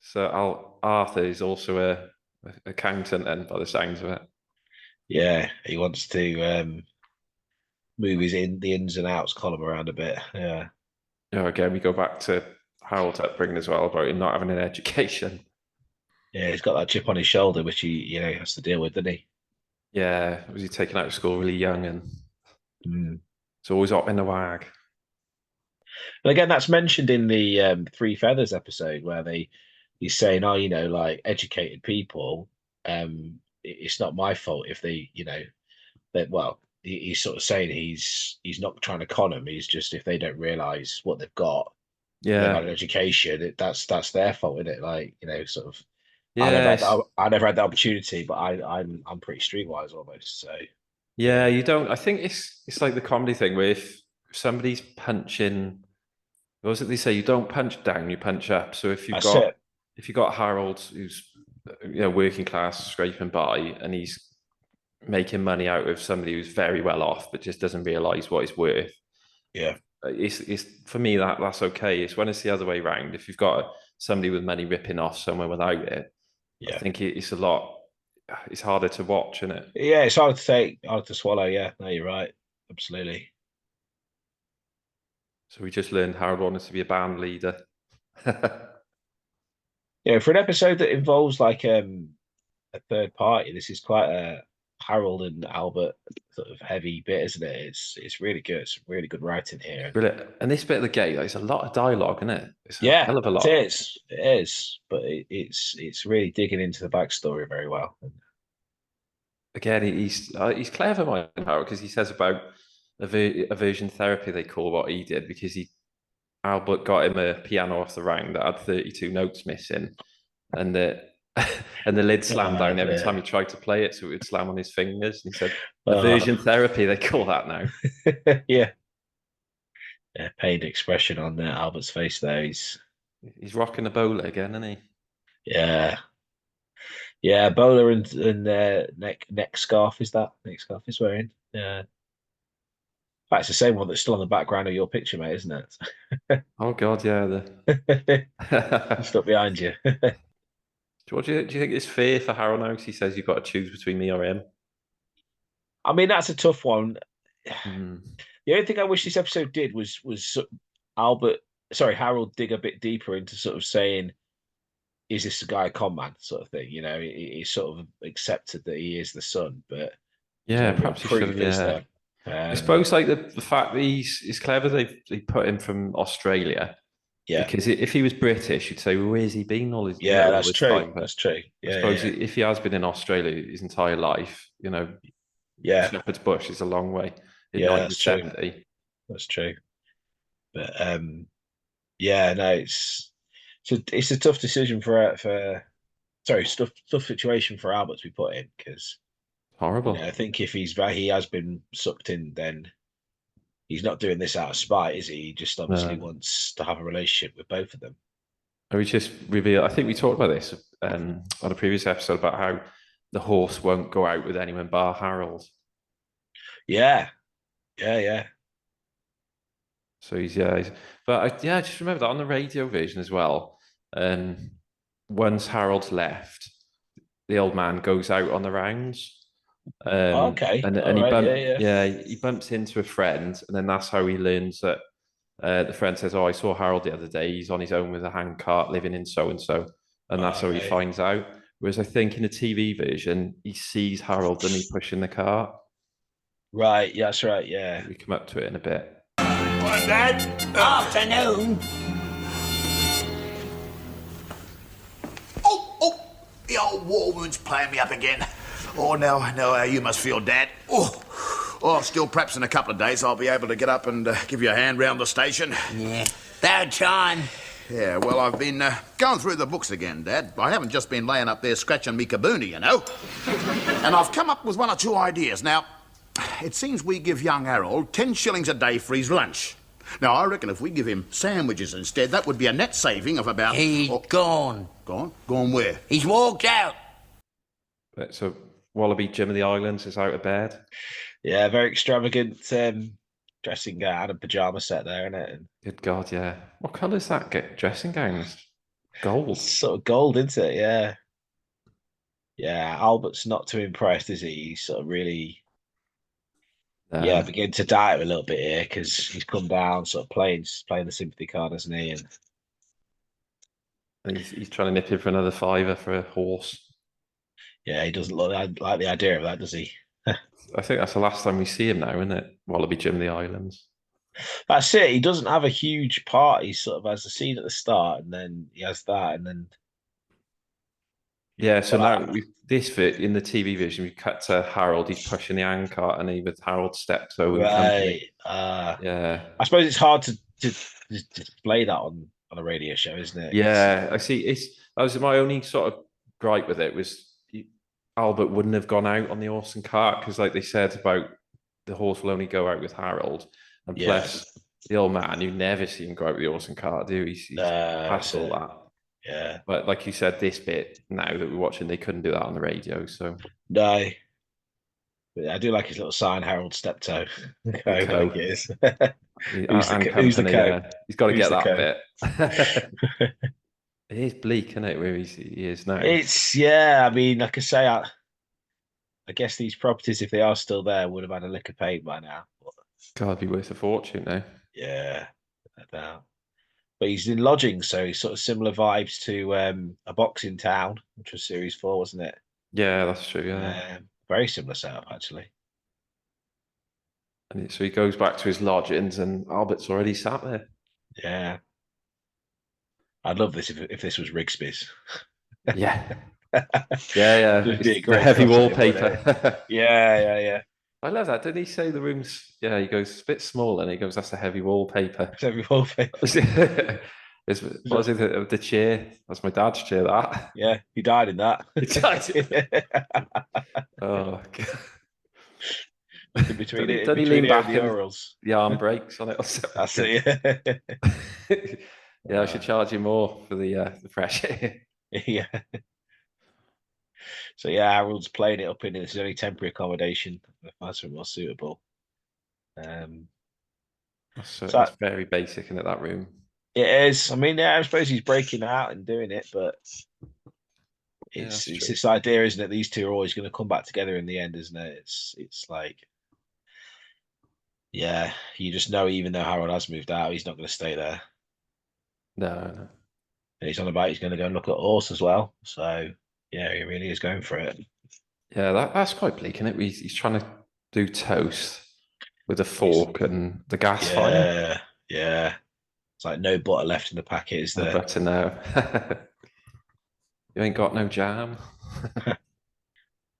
Speaker 1: So Arthur is also a accountant then, by the sounds of it.
Speaker 3: Yeah, he wants to move the ins and outs column around a bit. Yeah,
Speaker 1: Again, we go back to Harold's upbringing as well about him not having an education.
Speaker 3: yeah. He's got that chip on his shoulder, which he has to deal with, doesn't he?
Speaker 1: Yeah, was he taken out of school really young and
Speaker 3: Mm.
Speaker 1: it's always up in the wag.
Speaker 3: And again, that's mentioned in the Three Feathers episode where he's saying, "Oh, like educated people, it's not my fault if they, that well." He's sort of saying he's not trying to con them. He's just if they don't realize what they've got, they've had
Speaker 1: Yeah,
Speaker 3: an education. That's their fault, isn't it? Like sort of.
Speaker 1: yes,
Speaker 3: I never had the opportunity, but I'm pretty streetwise almost. So
Speaker 1: yeah.
Speaker 3: yeah,
Speaker 1: You don't. I think it's like the comedy thing where if somebody's punching, what was it they say? You don't punch down, you punch up. So
Speaker 3: that's it.
Speaker 1: if you got Harold who's working class scraping by and he's making money out of somebody who's very well off but just doesn't realize what he's worth.
Speaker 3: Yeah,
Speaker 1: It's for me that's okay. It's when it's the other way around. If you've got somebody with money ripping off someone without it, I
Speaker 3: yeah,
Speaker 1: think it's a lot. It's harder to watch, isn't it?
Speaker 3: yeah. It's hard to take, hard to swallow. Yeah, no, you're right. Absolutely.
Speaker 1: So we just learned Harold wanted to be a band leader.
Speaker 3: Yeah, for an episode that involves like a third party, this is quite a Harold and Albert sort of heavy bit, isn't it? It's really good. It's really good writing here.
Speaker 1: Brilliant. And this bit of the game, there's a lot of dialogue in it. It's a
Speaker 3: Yeah,
Speaker 1: hell of a
Speaker 3: it
Speaker 1: lot.
Speaker 3: is. It is, but it's really digging into the backstory very well.
Speaker 1: Again, he's clever, Mike Howard, because he says about aversion therapy. They call what he did because Albert got him a piano off the round that had 32 notes missing, and the and the lid slammed down every time he tried to play it, so it would slam on his fingers. And he said,
Speaker 3: Uh,
Speaker 1: aversion therapy. They call that now.
Speaker 3: yeah, pained expression on Albert's face there.
Speaker 1: He's rocking the bowler again, isn't he?
Speaker 3: Yeah, bowler and neck scarf is that neck scarf he's wearing. Yeah, in fact, it's the same one that's still on the background of your picture, mate, isn't it?
Speaker 1: Oh God, yeah.
Speaker 3: Just up behind you.
Speaker 1: Do you think it's fair for Harold now? 'Cause he says you've got to choose between me or him.
Speaker 3: I mean, that's a tough one.
Speaker 1: Mm.
Speaker 3: The only thing I wish this episode did was Harold dig a bit deeper into sort of saying, is this a guy a con man sort of thing? You know, he sort of accepted that he is the son, but
Speaker 1: Yeah,
Speaker 3: there's no real
Speaker 1: perhaps he should
Speaker 3: proof,
Speaker 1: have.
Speaker 3: is
Speaker 1: Yeah,
Speaker 3: there?
Speaker 1: I suppose like the fact that he's clever. They put him from Australia.
Speaker 3: Yeah,
Speaker 1: Because if he was British, you'd say, well, where's he been all his,
Speaker 3: yeah,
Speaker 1: all
Speaker 3: that's
Speaker 1: this
Speaker 3: true.
Speaker 1: time? But
Speaker 3: That's true.
Speaker 1: I suppose if he has been in Australia his entire life,
Speaker 3: Yeah,
Speaker 1: Shepherd's Bush is a long way in
Speaker 3: yeah, that's true.
Speaker 1: 1970.
Speaker 3: That's true. But yeah, no, it's a tough decision tough situation for Albert to be put in because
Speaker 1: Horrible.
Speaker 3: I think if he has been sucked in, then he's not doing this out of spite, is he? He just obviously wants to have a relationship with both of them.
Speaker 1: We just reveal. I think we talked about this on a previous episode about how the horse won't go out with anyone bar Harold.
Speaker 3: Yeah.
Speaker 1: So but I just remember that on the radio version as well. Once Harold's left, the old man goes out on the rounds.
Speaker 3: Okay.
Speaker 1: And he bumps into a friend, and then that's how he learns that the friend says, "Oh, I saw Harold the other day. He's on his own with a handcart, living in so and so," and that's how he finds out. Whereas I think in the TV version, he sees Harold and he's pushing the cart.
Speaker 3: Right. Yeah, that's right. Yeah.
Speaker 1: We come up to it in a bit.
Speaker 4: Morning, Dad. Afternoon.
Speaker 7: Oh, the old war wound's playing me up again. Oh, now I know how you must feel, Dad. Still perhaps in a couple of days I'll be able to get up and give you a hand round the station.
Speaker 4: Yeah, they're trying.
Speaker 7: Yeah, well, I've been going through the books again, Dad. I haven't just been laying up there scratching me kaboony, you know. And I've come up with one or two ideas. Now, it seems we give young Harold 10 shillings a day for his lunch. Now, I reckon if we give him sandwiches instead, that would be a net saving of about...
Speaker 4: He's gone.
Speaker 7: Gone? Gone where?
Speaker 4: He's walked out.
Speaker 1: So Wallaby Jim of the Islands is out of bed.
Speaker 3: Yeah, very extravagant dressing gown and pyjama set there, isn't it?
Speaker 1: Good God, yeah. What colour is that dressing gown? Gold.
Speaker 3: It's sort of gold, isn't it? Yeah. Yeah, Albert's not too impressed, is he? He's sort of really... begin to doubt him a little bit here because he's come down sort of playing the sympathy card, hasn't he?
Speaker 1: And he's trying to nip in for another $5 for a horse.
Speaker 3: Yeah, he doesn't like the idea of that, does he?
Speaker 1: I think that's the last time we see him now, isn't it? Wallaby Jim of the Islands.
Speaker 3: That's it. He doesn't have a huge part. He sort of has the scene at the start, and then he has that, and then
Speaker 1: yeah. So now this bit in the TV version, we cut to Harold. He's pushing the handcart, and he with Harold Steptoe.
Speaker 3: Right.
Speaker 1: Yeah.
Speaker 3: I suppose it's hard to display that on a radio show, isn't it?
Speaker 1: Yeah, I see. That was my only sort of gripe with it was Albert wouldn't have gone out on the horse and cart because, like they said about the horse will only go out with Harold, and plus the old man, you never see him go out with the horse and cart, do you? He's past all that.
Speaker 3: Yeah,
Speaker 1: but like you said, this bit now that we're watching, they couldn't do that on the radio. So
Speaker 3: no, but I do like his little sign, Harold Steptoe. Like it is. Who's the coat?
Speaker 1: He's got to get that bit. It is bleak, isn't it, where he is now?
Speaker 3: I mean, like I say, I guess these properties, if they are still there, would have had a lick of paint by now.
Speaker 1: God, it'd be worth a fortune now.
Speaker 3: Yeah, no doubt. But he's in lodging, so he's sort of similar vibes to A Boxing Town, which was series 4, wasn't it?
Speaker 1: Yeah, that's true, yeah.
Speaker 3: Very similar setup, actually.
Speaker 1: And so he goes back to his lodgings, and Albert's already sat there.
Speaker 3: Yeah. I'd love this if this was Rigsby's.
Speaker 1: Yeah. Yeah. The heavy wallpaper.
Speaker 3: Yeah.
Speaker 1: I love that. Didn't he say the room's... Yeah, he goes, it's a bit small, and he goes, that's the heavy wallpaper.
Speaker 3: It's heavy wallpaper.
Speaker 1: What was it? The chair. That's my dad's chair, that.
Speaker 3: Yeah, he died in that.
Speaker 1: Oh, God.
Speaker 3: in between
Speaker 1: Don't he,
Speaker 3: it, in
Speaker 1: don't he
Speaker 3: between
Speaker 1: lean
Speaker 3: it and
Speaker 1: back
Speaker 3: the
Speaker 1: and
Speaker 3: Urals.
Speaker 1: the arm breaks on it or
Speaker 3: That's
Speaker 1: something?
Speaker 3: it.
Speaker 1: Yeah, I should charge you more for the fresh air.
Speaker 3: Yeah. So yeah, Harold's playing it up in this is only temporary accommodation. I find something more suitable. Um, so
Speaker 1: That's very basic in that room.
Speaker 3: it is. I mean, yeah, I suppose he's breaking out and doing it, but
Speaker 1: Yeah,
Speaker 3: it's
Speaker 1: that's
Speaker 3: it's
Speaker 1: true.
Speaker 3: this idea, isn't it? These two are always going to come back together in the end, isn't it? It's like, yeah, you just know, even though Harold has moved out, he's not going to stay there.
Speaker 1: No, no.
Speaker 3: And he's on about he's going to go and look at horse as well. So yeah, he really is going for it.
Speaker 1: Yeah, that's quite bleak, isn't it? He's trying to do toast with a
Speaker 3: He's,
Speaker 1: fork and the gas fire.
Speaker 3: yeah, yeah. It's like no butter left in the packet, is
Speaker 1: No
Speaker 3: there?
Speaker 1: butter now. You ain't got no jam.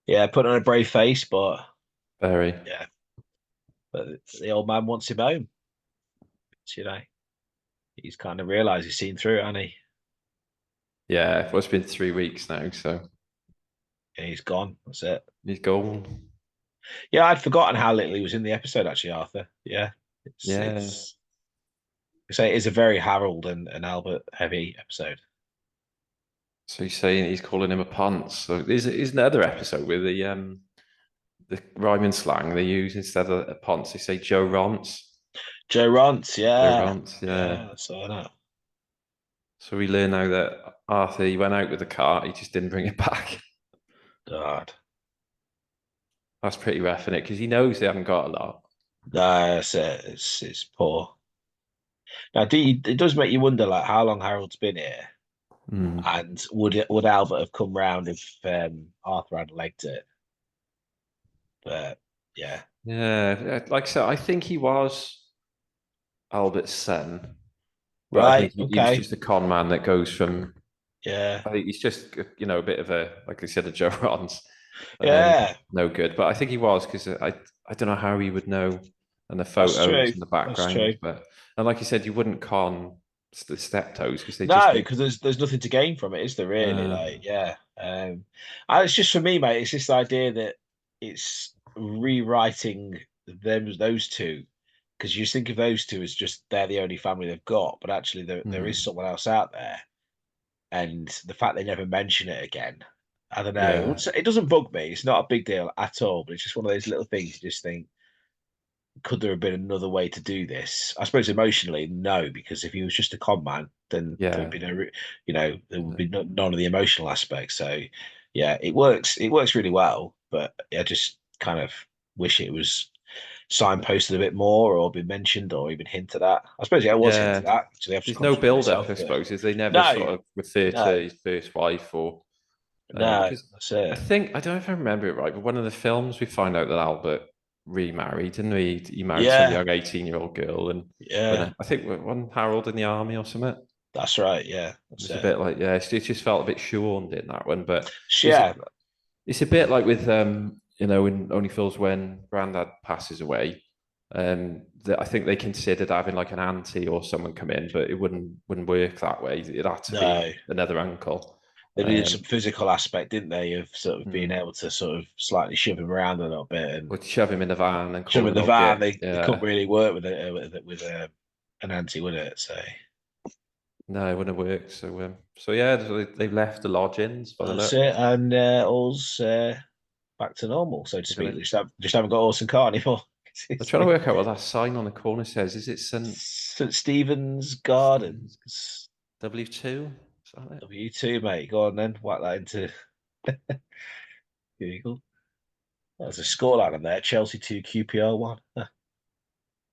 Speaker 3: Yeah, put on a brave face, but
Speaker 1: Very.
Speaker 3: yeah, but the old man wants him home. You know, he's kind of realised he's seen through it, hasn't he?
Speaker 1: Yeah, well, it's been 3 weeks now, so
Speaker 3: Yeah, he's gone. That's it.
Speaker 1: he's gone.
Speaker 3: Yeah, I'd forgotten how little he was in the episode, actually, Arthur. Yeah,
Speaker 1: Yeah.
Speaker 3: it's I say it is a very Harold and Albert heavy episode.
Speaker 1: So he's saying he's calling him a ponce. So there's another episode with the rhyming slang they use instead of a ponce. They say Joe Ronce.
Speaker 3: Joe Rance,
Speaker 1: Joe
Speaker 3: yeah,
Speaker 1: Ronce, yeah.
Speaker 3: yeah, I saw that.
Speaker 1: So we learn now that Arthur he went out with the car, he just didn't bring it back.
Speaker 3: God,
Speaker 1: That's pretty rough, isn't it? Because he knows they haven't got a lot.
Speaker 3: no, that's it. It's poor. Now, it does make you wonder, like, how long Harold's been here,
Speaker 1: Hmm.
Speaker 3: and would Albert have come round if Arthur had legged it? But yeah,
Speaker 1: Yeah, like I said, I think he was Albert's son, but I
Speaker 3: right,
Speaker 1: think he was
Speaker 3: okay,
Speaker 1: just a con man that goes from.
Speaker 3: yeah,
Speaker 1: I think he's just a bit of a like I said, a Joe Ronce,
Speaker 3: yeah,
Speaker 1: no good. But I think he was because I don't know how he would know and the
Speaker 3: that's true.
Speaker 1: photos and the
Speaker 3: That's true.
Speaker 1: background, but and like you said, you wouldn't con the Steptoes because they just
Speaker 3: No,
Speaker 1: think,
Speaker 3: because there's nothing to gain from it, is there really?
Speaker 1: uh,
Speaker 3: Like, yeah. It's just for me, mate. It's this idea that it's rewriting those two, because you just think of those two as just they're the only family they've got, but actually there is
Speaker 1: hmm,
Speaker 3: someone else out there, and the fact they never mention it again, I don't know.
Speaker 1: yeah,
Speaker 3: It doesn't bug me. It's not a big deal at all, but it's just one of those little things you just think, could there have been another way to do this? I suppose emotionally, no, because if he was just a con man, then there'd
Speaker 1: yeah,
Speaker 3: be no, there would be none of the emotional aspects. So, yeah, it works. It works really well, but I just kind of wish it was signposted a bit more, or been mentioned, or even hinted at. I suppose yeah, it was hinted
Speaker 1: yeah.
Speaker 3: at. So they have to
Speaker 1: There's
Speaker 3: come
Speaker 1: no
Speaker 3: through
Speaker 1: build up,
Speaker 3: himself,
Speaker 1: I
Speaker 3: but
Speaker 1: suppose, is they never
Speaker 3: no,
Speaker 1: sort of refer
Speaker 3: no,
Speaker 1: to his first wife or
Speaker 3: no,
Speaker 1: because
Speaker 3: that's
Speaker 1: I
Speaker 3: it.
Speaker 1: think I don't know if I remember it right, but one of the films we find out that Albert remarried, didn't he? He married some
Speaker 3: Yeah,
Speaker 1: young 18-year-old girl, and
Speaker 3: yeah,
Speaker 1: I think when Harold in the army or something, it
Speaker 3: that's right. Yeah, that's
Speaker 1: was a
Speaker 3: it.
Speaker 1: bit like yeah, it just felt a bit shoehorned in that one, but it's
Speaker 3: Yeah,
Speaker 1: it's a bit like with in Only Fools when Grandad passes away. That I think they considered having like an auntie or someone come in, but it wouldn't work that way. It had to be
Speaker 3: no.
Speaker 1: another uncle.
Speaker 3: They needed some
Speaker 1: Um,
Speaker 3: physical aspect, didn't they, of sort of being
Speaker 1: hmm.
Speaker 3: able to sort of slightly shove him around a little bit and
Speaker 1: Would shove him in the van and
Speaker 3: shove
Speaker 1: call
Speaker 3: him
Speaker 1: him
Speaker 3: in
Speaker 1: an
Speaker 3: the
Speaker 1: old
Speaker 3: van.
Speaker 1: git.
Speaker 3: They couldn't
Speaker 1: Yeah.
Speaker 3: really work with an anti, would it? So
Speaker 1: No, it wouldn't have worked. So yeah, they've left the lodgings by the
Speaker 3: that's
Speaker 1: look.
Speaker 3: it, and all's back to normal, so to
Speaker 1: They're
Speaker 3: speak.
Speaker 1: gonna.
Speaker 3: Just haven't got horse and car anymore.
Speaker 1: They're
Speaker 3: It's
Speaker 1: trying to
Speaker 3: like
Speaker 1: work out what that sign on the corner says. Is it
Speaker 3: St Stephen's
Speaker 1: Stevens
Speaker 3: Gardens.
Speaker 1: W2? Is that it?
Speaker 3: W2, mate. Go on then, whack that into Google. There's a scoreline on there: Chelsea 2, QPR 1.
Speaker 1: Oh,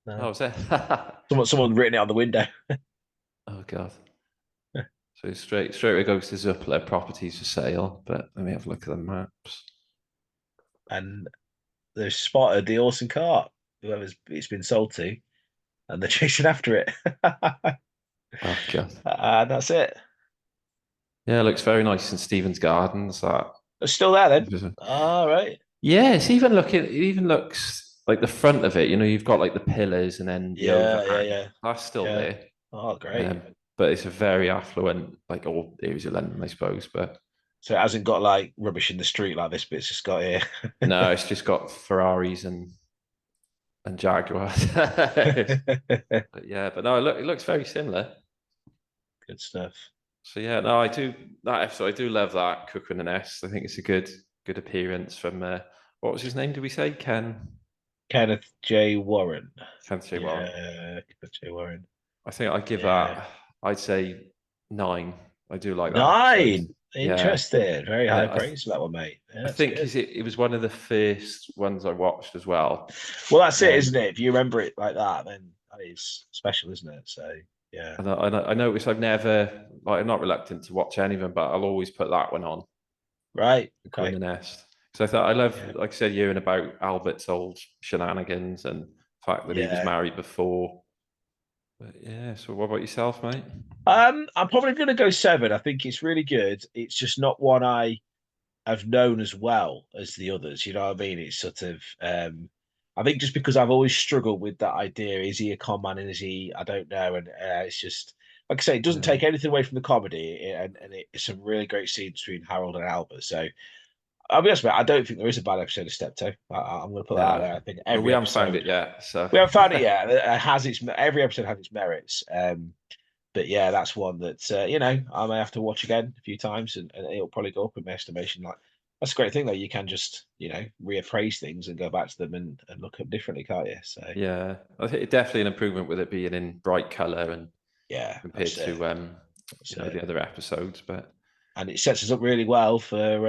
Speaker 3: No,
Speaker 1: is it?
Speaker 3: someone written it on the window.
Speaker 1: Oh God. So straight away goes to Zuppler properties for sale. But let me have a look at the maps.
Speaker 3: And they've spotted the Orson cart, whoever's it's been sold to, and they're chasing after it.
Speaker 1: Oh God.
Speaker 3: And that's it.
Speaker 1: Yeah, it looks very nice in Stephen's Gardens. That.
Speaker 3: It's still there then. All right.
Speaker 1: Yeah, it's even looking. It even looks like the front of it. You've got like the pillars and then the
Speaker 3: Yeah, yeah,
Speaker 1: overhang.
Speaker 3: yeah,
Speaker 1: That's still
Speaker 3: yeah.
Speaker 1: there.
Speaker 3: Oh, great.
Speaker 1: Um, but it's a very affluent, like all areas of London, I suppose. But
Speaker 3: So it hasn't got like rubbish in the street like this bit's just got here.
Speaker 1: no, it's just got Ferraris and and Jaguars. But yeah, but no, it looks very similar.
Speaker 3: Good stuff.
Speaker 1: So yeah, no, I do that episode. I do love that Cuckoo in the Nest. I think it's a good appearance from what was his name? Did we say
Speaker 3: Kenneth J. Warren.
Speaker 1: Kenneth J. Warren?
Speaker 3: Yeah, Kenneth J. Warren.
Speaker 1: I think I'd give that. I'd say 9. I do like that.
Speaker 3: 9.
Speaker 1: Yeah.
Speaker 3: Interesting. Very high
Speaker 1: Yeah,
Speaker 3: praise for that one, mate. Yeah,
Speaker 1: I think it was one of the first ones I watched as well.
Speaker 3: Well, that's it, isn't it? If you remember it like that, then that is special, isn't it? So yeah.
Speaker 1: And I noticed I'm not reluctant to watch any of them, but I'll always put that one on.
Speaker 3: Right.
Speaker 1: In
Speaker 3: Okay.
Speaker 1: the Nest. So I thought I love, like I said, hearing about Albert's old shenanigans and the fact that he was married before. But yeah, so what about yourself, mate?
Speaker 3: I'm probably going to go 7. I think it's really good. It's just not one I have known as well as the others. You know what I mean? It's sort of, I think just because I've always struggled with that idea. Is he a con man and is he? I don't know. And it's just, like I say, it doesn't take anything away from the comedy, and it's some really great scenes between Harold and Albert. So I'll be honest, mate, I don't think there is a bad episode of Steptoe. I'm going to put that out there. I think
Speaker 1: we haven't found it yet. So
Speaker 3: we haven't found it yet. It has every episode has its merits. But yeah, that's one that I may have to watch again a few times, and it'll probably go up in my estimation. Like that's a great thing though. You can just reappraise things and go back to them and look at them differently, can't you? So
Speaker 1: yeah, I think it's definitely an improvement with it being in bright color and compared to the other episodes. But
Speaker 3: and it sets us up really well for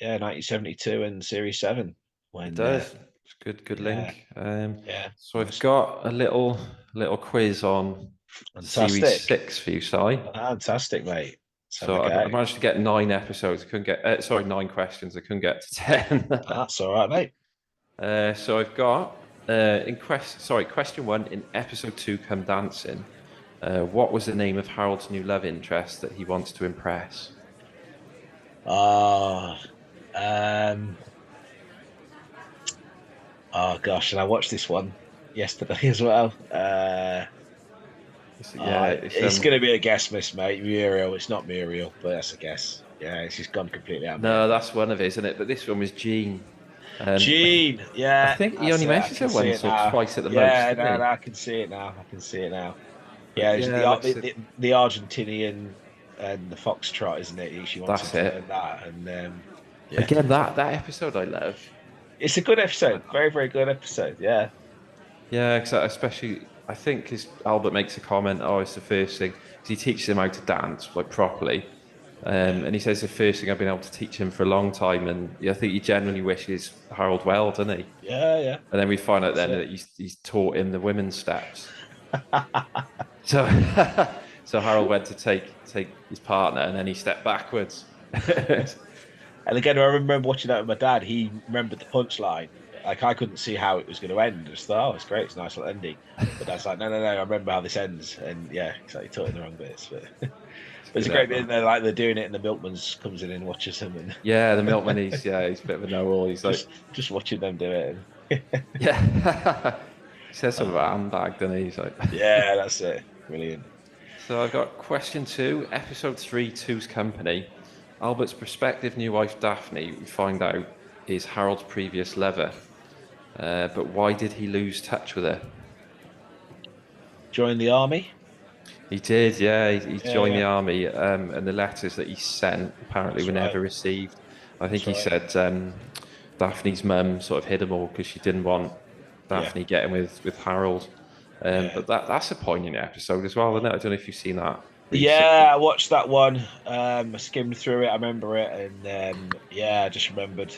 Speaker 3: 1972 and Series 7. When
Speaker 1: it does. It's good link. So I've got a little quiz on Series 6 for you, Si.
Speaker 3: Fantastic, mate.
Speaker 1: So I managed to get 9 episodes. I couldn't get 9 questions. I couldn't get to 10.
Speaker 3: That's all right, mate.
Speaker 1: So I've got question 1 in episode 2, Come Dancing. What was the name of Harold's new love interest that he wants to impress?
Speaker 3: Oh gosh, and I watched this one yesterday as well. It's going to be a guess, miss, mate. Muriel. It's not Muriel, but that's a guess. Yeah, it's just gone completely out.
Speaker 1: No, that's one of his, isn't it? But this one was Jean.
Speaker 3: Jean, yeah.
Speaker 1: I think he only mentions it once or twice at the most.
Speaker 3: Yeah, no, I can see it now. Yeah, the Argentinian and the foxtrot, isn't it? She wants to learn that, and
Speaker 1: again, that episode I love.
Speaker 3: It's a good episode, very very good episode. Yeah,
Speaker 1: especially I think because Albert makes a comment. Oh, it's the first thing because he teaches him how to dance like properly, and he says the first thing I've been able to teach him for a long time, and I think he genuinely wishes Harold well, doesn't he?
Speaker 3: Yeah.
Speaker 1: And then we find out then that he's taught him the women's steps. So Harold went to take his partner, and then he stepped backwards.
Speaker 3: And again, I remember watching that with my dad. He remembered the punchline. Like I couldn't see how it was going to end. I just thought, it's great, it's a nice little ending. But Dad's like, no, I remember how this ends. And yeah, exactly, taught in the wrong bits. But it's a great bit. They're doing it, and the milkman's comes in and watches them. And
Speaker 1: the milkman. He's a bit of a know-all. He's like
Speaker 3: just watching them do it.
Speaker 1: Yeah. He says something about a handbag, doesn't he? He's like,
Speaker 3: yeah, that's it. Brilliant.
Speaker 1: So I've got question 2, episode 3, Two's Company. Albert's prospective new wife Daphne, we find out, is Harold's previous lover. But why did he lose touch with her?
Speaker 3: Joined the army?
Speaker 1: He did, yeah. He joined the army, and the letters that he sent apparently were never received. I think he said Daphne's mum sort of hid them all because she didn't want Daphne getting with Harold. But that's a poignant episode as well, isn't it? I don't know if you've seen that.
Speaker 3: Yeah, I watched that one. I skimmed through it. I remember it, and I just remembered.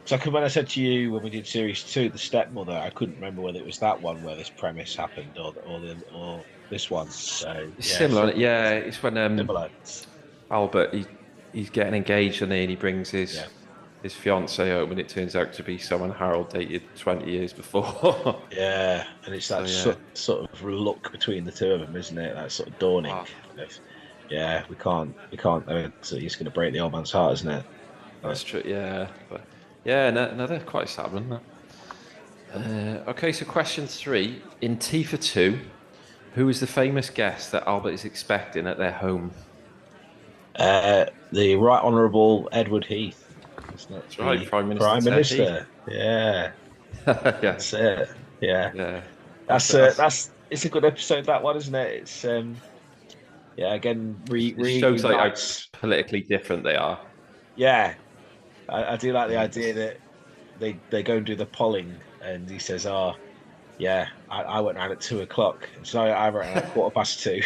Speaker 3: So when I said to you when we did Series 2, the stepmother, I couldn't remember whether it was that one where this premise happened or this one. So
Speaker 1: similar. It's when Albert he's getting engaged and he brings his fiancée home, and it turns out to be someone Harold dated 20 years before.
Speaker 3: Yeah, and it's that sort of look between the two of them, isn't it? That sort of dawning. Yeah, we can't. So he's going to break the old man's heart, isn't it?
Speaker 1: That's true. Yeah, but they're quite sad, isn't it? Okay, so question 3 in Tifa 2, who is the famous guest that Albert is expecting at their home?
Speaker 3: The Right Honourable Edward Heath.
Speaker 1: That's right, Prime Minister.
Speaker 3: Prime Minister. Yeah.
Speaker 1: That's
Speaker 3: it. Yeah. That's it's a good episode, that one, isn't it? It's again,
Speaker 1: it shows like how
Speaker 3: reunites.
Speaker 1: politically different they are.
Speaker 3: Yeah, I do like the idea that they go and do the polling, and he says, "Oh, yeah, I went round at 2 o'clock, so I went round at 2:15."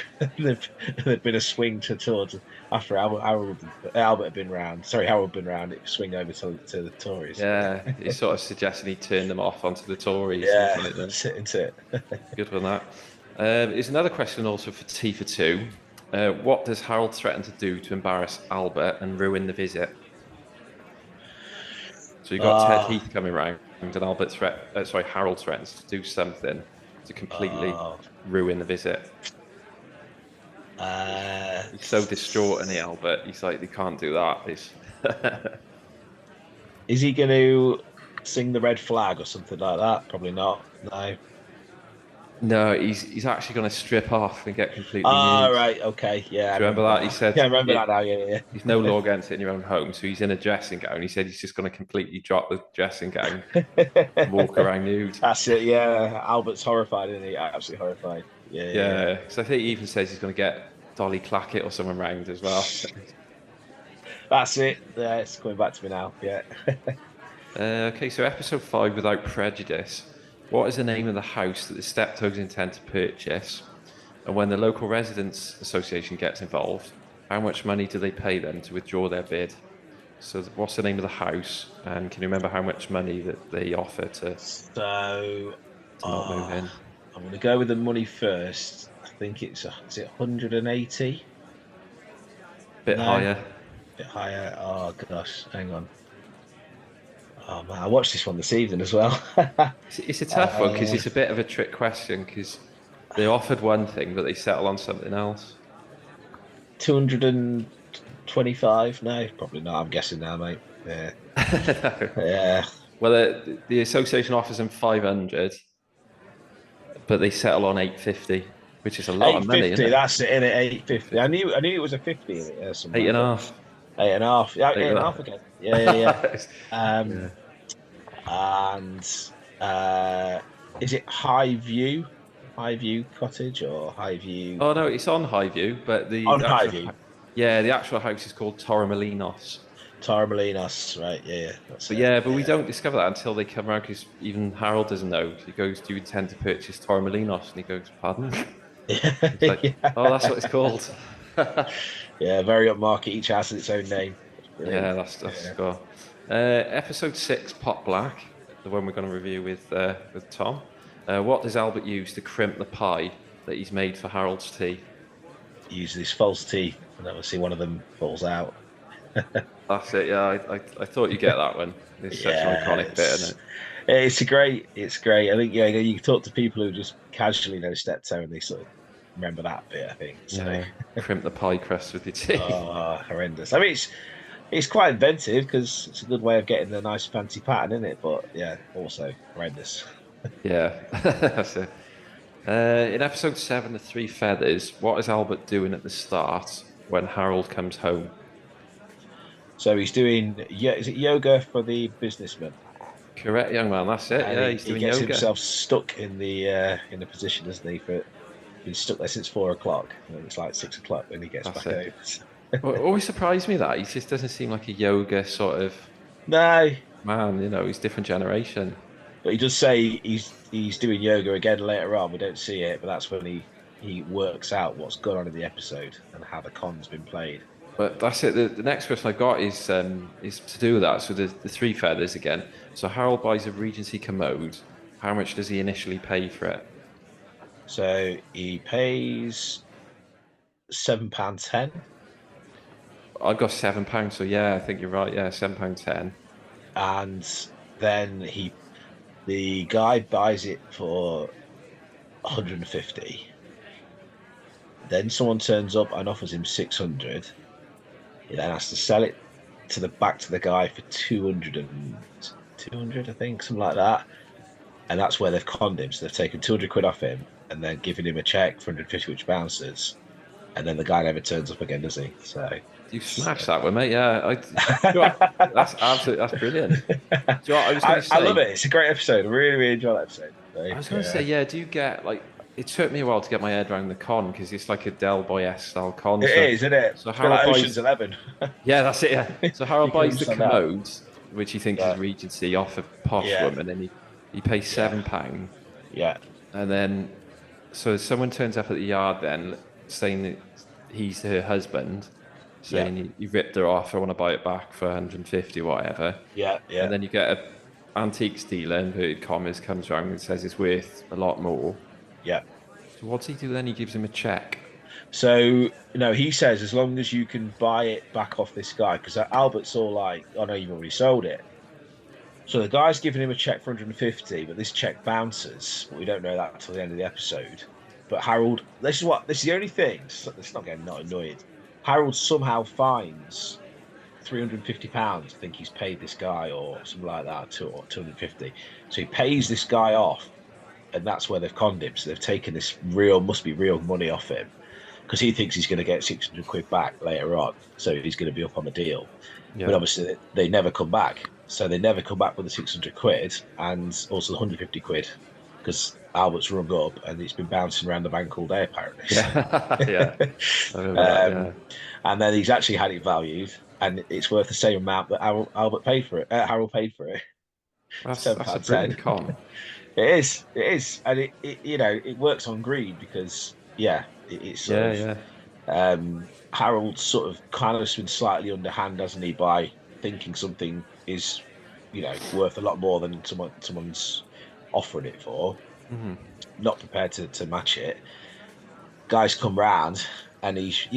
Speaker 3: There'd been a swing towards after Albert had been round. Sorry, Howard had been round. It swing over to the Tories.
Speaker 1: Yeah, he's sort of suggesting he turned them off onto the Tories.
Speaker 3: Yeah,
Speaker 1: Like that.
Speaker 3: sit into it.
Speaker 1: Good one, that. There's another question also for T for two. What does Harold threaten to do to embarrass Albert and ruin the visit? So you've got Ted Heath coming round, and Harold threatens to do something to completely ruin the visit. He's so distraught, isn't he, Albert? He's like, they can't do that.
Speaker 3: Is he going to sing the red flag or something like that? Probably not. No.
Speaker 1: No, he's actually going to strip off and get completely nude.
Speaker 3: Right, okay, yeah.
Speaker 1: Do you remember that? He said,
Speaker 3: "Yeah, I remember that now." Yeah.
Speaker 1: He's no law against it in your own home, so he's in a dressing gown. He said he's just going to completely drop the dressing gown, and walk around nude.
Speaker 3: That's it. Yeah, Albert's horrified, isn't he? Absolutely horrified. Yeah.
Speaker 1: So I think he even says he's going to get Dolly Clackett or someone round as well.
Speaker 3: That's it. Yeah, it's coming back to me now. Yeah.
Speaker 1: Okay, so episode 5, Without Prejudice. What is the name of the house that the Steptoes intend to purchase? And when the local residents association gets involved, how much money do they pay them to withdraw their bid? So what's the name of the house? And can you remember how much money that they offer to not move in?
Speaker 3: I'm going to go with the money first. I think is it 180?
Speaker 1: Bit higher.
Speaker 3: Bit higher. Oh gosh, hang on. Oh man, I watched this one this evening as well.
Speaker 1: It's a tough one because it's a bit of a trick question because they offered one thing but they settle on something else.
Speaker 3: 225? No, probably not. I'm guessing now, mate. Yeah.
Speaker 1: No.
Speaker 3: Yeah.
Speaker 1: Well, the association offers them 500, but they settle on 850, which is a lot of money.
Speaker 3: 850. That's it, innit? 850. I knew it was a 50 in it.
Speaker 1: 8.5.
Speaker 3: 8.5. Yeah, 8.5 again. Yeah. And is it High View Cottage or High View?
Speaker 1: Oh no, it's on High View, but
Speaker 3: High View.
Speaker 1: Yeah, the actual house is called Torremolinos.
Speaker 3: Torremolinos, right? Yeah.
Speaker 1: But we don't discover that until they come around because even Harold doesn't know. He goes, "Do you intend to purchase Torremolinos?" And he goes, "Pardon?" Like, oh, that's what it's called.
Speaker 3: Yeah, very upmarket. Each has its own name.
Speaker 1: Yeah, that's cool. Episode 6, Pot Black, the one we're going to review with Tom. What does Albert use to crimp the pie that he's made for Harold's tea?
Speaker 3: He uses his false teeth, and obviously one of them falls out.
Speaker 1: That's it. Yeah, I thought you'd get that one. It's such an iconic bit, isn't it?
Speaker 3: It's great. I think you talk to people who just casually know Steptoe and they sort of remember that bit. I think. So.
Speaker 1: Yeah, crimp the pie crust with your tea.
Speaker 3: Oh, horrendous. I mean, it's quite inventive because it's a good way of getting a nice fancy pattern in it. But yeah, also horrendous.
Speaker 1: Yeah, that's it. In episode 7, The Three Feathers, what is Albert doing at the start when Harold comes home?
Speaker 3: So he's doing, is it yoga for the businessman?
Speaker 1: Correct, young man. That's it. Yeah, he's doing yoga.
Speaker 3: He gets himself stuck in the position, doesn't he? Been stuck there since 4 o'clock. It's like 6 o'clock when he gets back home.
Speaker 1: It always surprised me that he just doesn't seem like a yoga sort of
Speaker 3: man.
Speaker 1: He's different generation.
Speaker 3: But he does say he's doing yoga again later on. We don't see it, but that's when he works out what's gone on in the episode and how the con's been played.
Speaker 1: But that's it. The next question I got is to do with that. So the Three Feathers again. So Harold buys a Regency commode. How much does he initially pay for it?
Speaker 3: So he pays £7.10.
Speaker 1: I got £7. So yeah, I think you're right. Yeah, £7.10.
Speaker 3: And then the guy buys it for 150. Then someone turns up and offers him 600. He then has to sell it back to the guy for 200, I think, something like that. And that's where they've conned him. So they've taken 200 quid off him and then given him a cheque for 150, which bounces. and then the guy never turns up again, does he? So
Speaker 1: You smashed that one, mate. Yeah, that's absolutely, that's brilliant. Do you know what I was going to say?
Speaker 3: I love it. It's a great episode. I really, really enjoy that episode.
Speaker 1: I was going to say, yeah. Do you get like? It took me a while to get my head around the con because it's like a Del Boy-esque style con.
Speaker 3: It is, isn't it?
Speaker 1: So
Speaker 3: It's
Speaker 1: Harold
Speaker 3: like
Speaker 1: buys,
Speaker 3: Ocean's 11.
Speaker 1: yeah, that's it. Yeah. So Harold
Speaker 3: You can
Speaker 1: buys the
Speaker 3: understand that.
Speaker 1: commode, which he thinks
Speaker 3: Yeah.
Speaker 1: is Regency, off a posh
Speaker 3: Yeah.
Speaker 1: woman, and he pays £7,
Speaker 3: Yeah,
Speaker 1: and then so someone turns up at the yard then saying that he's her husband, saying he ripped her off. I want to buy it back for 150 or whatever.
Speaker 3: yeah.
Speaker 1: And then you get a antiques dealer, inverted commas, comes around and says it's worth a lot more.
Speaker 3: Yeah.
Speaker 1: So what's he do then? He gives him a check.
Speaker 3: So, he says as long as you can buy it back off this guy, because Albert's all like, oh no, you've already sold it. So the guy's giving him a check for 150, but this check bounces. But we don't know that until the end of the episode. But Harold, this is the only thing, it's not getting not annoyed. Harold somehow finds £350. I think he's paid this guy or something like that, or 250. So he pays this guy off, and that's where they've conned him. So they've taken this must be real money off him, because he thinks he's going to get 600 quid back later on. So he's going to be up on the deal.
Speaker 1: Yeah.
Speaker 3: But obviously they never come back. So they never come back with the 600 quid and also the 150 quid, because Albert's rung up and it's been bouncing around the bank all day apparently.
Speaker 1: Yeah. I remember that, yeah.
Speaker 3: And then he's actually had it valued, and it's worth the same amount that Albert paid for it. Harold paid for it.
Speaker 1: That's a brilliant con.
Speaker 3: It is, and it works on greed because it's sort of, Harold's sort of kind of been slightly underhand, hasn't he, by thinking something is worth a lot more than someone's offering it for, not prepared to match it. Guys come round, and he's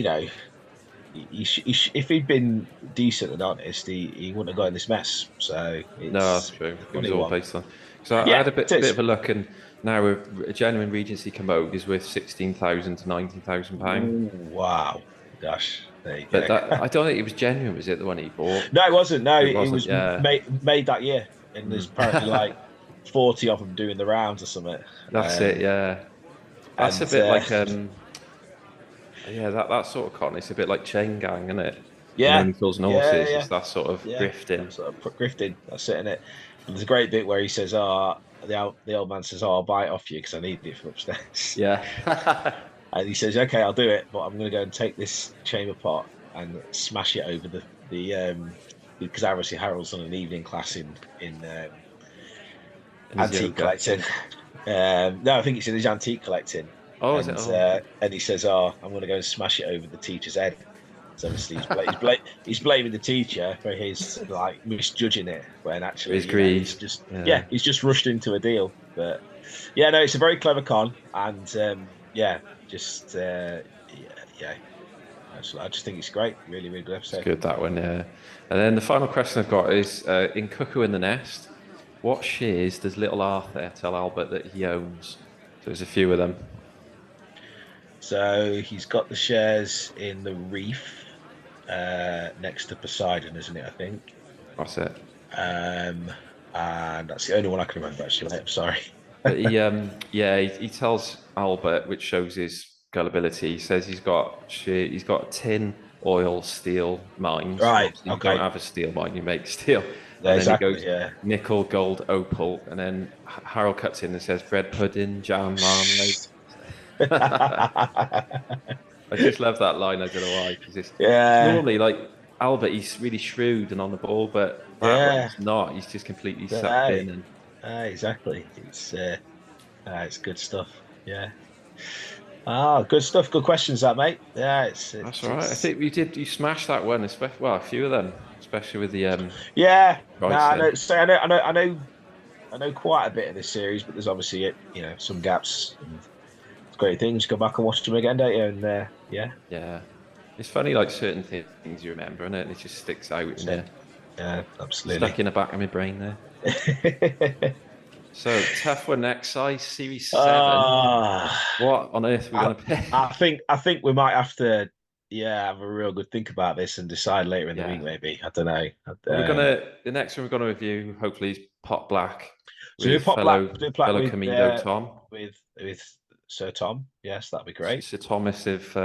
Speaker 3: if he'd been decent and honest, he wouldn't have got in this mess. So
Speaker 1: no, that's true. It was all based on. So I
Speaker 3: Yeah,
Speaker 1: had a bit
Speaker 3: it is.
Speaker 1: of a look, and now a genuine Regency commode is worth £16,000 to £19,000.
Speaker 3: Wow, gosh. There you
Speaker 1: But
Speaker 3: go.
Speaker 1: I don't think it was genuine, was it? The one he bought?
Speaker 3: No, it wasn't. No, it
Speaker 1: wasn't,
Speaker 3: was
Speaker 1: yeah.
Speaker 3: made that year, and there's apparently like 40 of them doing the rounds or something.
Speaker 1: That's it. Yeah, that's a
Speaker 3: and,
Speaker 1: bit like that sort of con. It's a bit like Chain Gang, isn't it?
Speaker 3: Yeah.
Speaker 1: Neutrals and horses.
Speaker 3: Yeah.
Speaker 1: It's that sort of grifting.
Speaker 3: Sort of grifting. That's it, innit? And there's a great bit where he says, the old man says, I'll buy it off you because I need it for upstairs.
Speaker 1: Yeah.
Speaker 3: And he says, okay, I'll do it, but I'm going to go and take this chamber pot and smash it over because obviously Harold's on an evening class in antique collecting. No, I think it's in his antique collecting.
Speaker 1: Oh,
Speaker 3: and,
Speaker 1: is it?
Speaker 3: And he says, I'm going to go and smash it over the teacher's head. So obviously he's blaming the teacher for his misjudging it, when actually
Speaker 1: His greed.
Speaker 3: he's just he's just rushed into a deal. But it's a very clever con, and I just think it's great. Really, really good episode.
Speaker 1: Good, that one, yeah. And then the final question I've got is, in Cuckoo in the Nest, what shares does little Arthur tell Albert that he owns? So there's a few of them.
Speaker 3: So he's got the shares in the Reef, next to Poseidon, isn't it? I think.
Speaker 1: That's it.
Speaker 3: And that's the only one I can remember, actually. Mate. I'm sorry.
Speaker 1: But he tells Albert, which shows his gullibility. He says he's got tin, oil, steel mines.
Speaker 3: Right.
Speaker 1: You
Speaker 3: Okay.
Speaker 1: don't have a steel mine, you make steel.
Speaker 3: Yeah,
Speaker 1: And then
Speaker 3: exactly,
Speaker 1: he goes nickel, gold, opal, and then Harold cuts in and says bread pudding, jam, marmalade. I just love that line. I don't know why, because it's normally like Albert, he's really shrewd and on the ball, but he's not. He's just completely sucked in. And
Speaker 3: Exactly. It's good stuff. Yeah. Good stuff. Good questions, that mate. Yeah,
Speaker 1: that's all right. I think you smashed that one, especially a few of them, especially with the
Speaker 3: I know quite a bit of this series, but there's obviously some gaps. And it's great things. Go back and watch them again, don't you? And
Speaker 1: yeah, it's funny, like certain things you remember, and it just sticks out.
Speaker 3: Yeah, absolutely.
Speaker 1: Stuck in the back of my brain there. So tough one next, size series 7. What on earth are we going to pick?
Speaker 3: I think we might have to have a real good think about this and decide later in the week. Maybe, I don't know.
Speaker 1: The next one we're gonna review hopefully is Pot Black.
Speaker 3: So do Pot Black with
Speaker 1: Camino Tom
Speaker 3: with Sir Tom. Yes, that'd be great.
Speaker 1: Sir Thomas of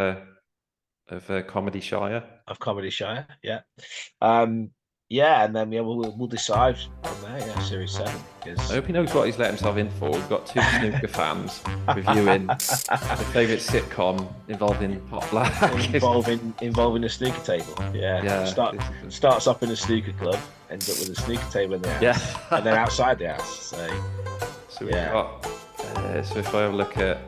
Speaker 1: of Comedy Shire.
Speaker 3: Of Comedy Shire, yeah. And then we'll decide from there, Series 7.
Speaker 1: I hope he knows what he's let himself in for. We've got 2 snooker fans reviewing their favourite sitcom involving pot black.
Speaker 3: involving a snooker table. Yeah. Starts off in a snooker club, ends up with a snooker table in the house, and then outside the house.
Speaker 1: So we've got. So if I have a look at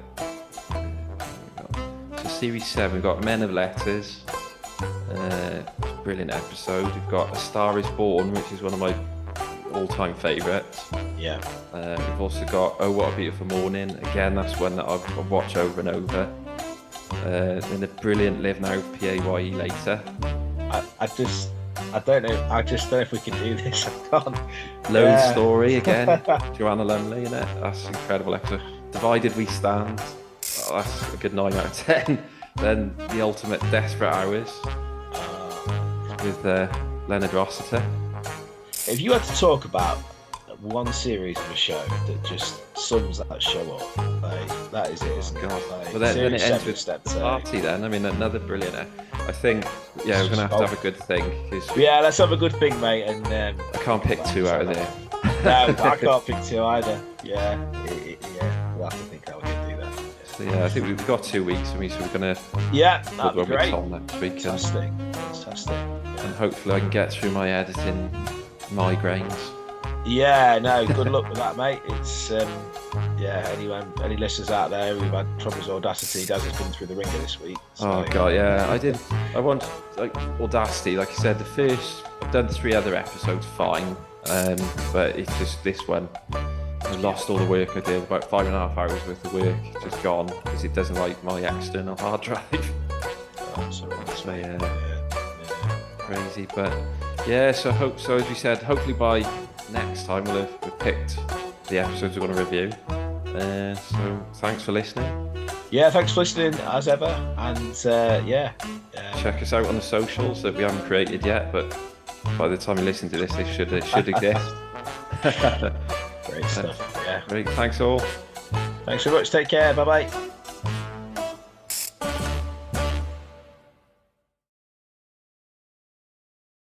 Speaker 1: Series 7, we've got Men of Letters. Brilliant episode. We've got A Star Is Born, which is one of my all-time favourites.
Speaker 3: Yeah.
Speaker 1: We've also got Oh What a Beautiful Morning. Again, that's one that I've watched over and over. Then the brilliant Live Now PAYE Later.
Speaker 3: I don't know. I just don't know if we can do this. I can't.
Speaker 1: Lone Story again. Joanna Lumley in it. That's an incredible episode. Divided We Stand. Oh, that's a good 9 out of 10. Then The Ultimate Desperate Hours with Leonard Rossiter.
Speaker 3: If you had to talk about one series of a show that just sums that show up, that is it, isn't it?
Speaker 1: Well, then it ends with Steptoe. Party then. I mean, another brilliant. I think, we're going to have a good thing.
Speaker 3: Yeah, let's have a good thing, mate. And
Speaker 1: I can't pick 2 out of there.
Speaker 3: No, I can't pick 2 either. Yeah, we'll have to think how we can do that.
Speaker 1: So I think we've got 2 weeks, so we're going to
Speaker 3: that'd be great.
Speaker 1: Next week.
Speaker 3: Fantastic.
Speaker 1: And hopefully I can get through my editing migraines.
Speaker 3: Yeah, no, good luck with that, mate. It's anyone, any listeners out there who've had troubles with Audacity, Daz has been through the ringer this week. So.
Speaker 1: Oh god, yeah, I want Audacity, like I said, I've done 3 other episodes fine, but it's just this one. I lost all the work I did, about 5.5 hours worth of work just gone because it doesn't like my external hard drive. Crazy, but so as we said, hopefully by next time we've picked the episodes we're going to review. So thanks for listening.
Speaker 3: Yeah, thanks for listening as ever, and
Speaker 1: check us out on the socials that we haven't created yet, but by the time you listen to this, they should exist.
Speaker 3: Great stuff.
Speaker 1: Great, thanks all.
Speaker 3: Thanks very much. Take care. Bye bye.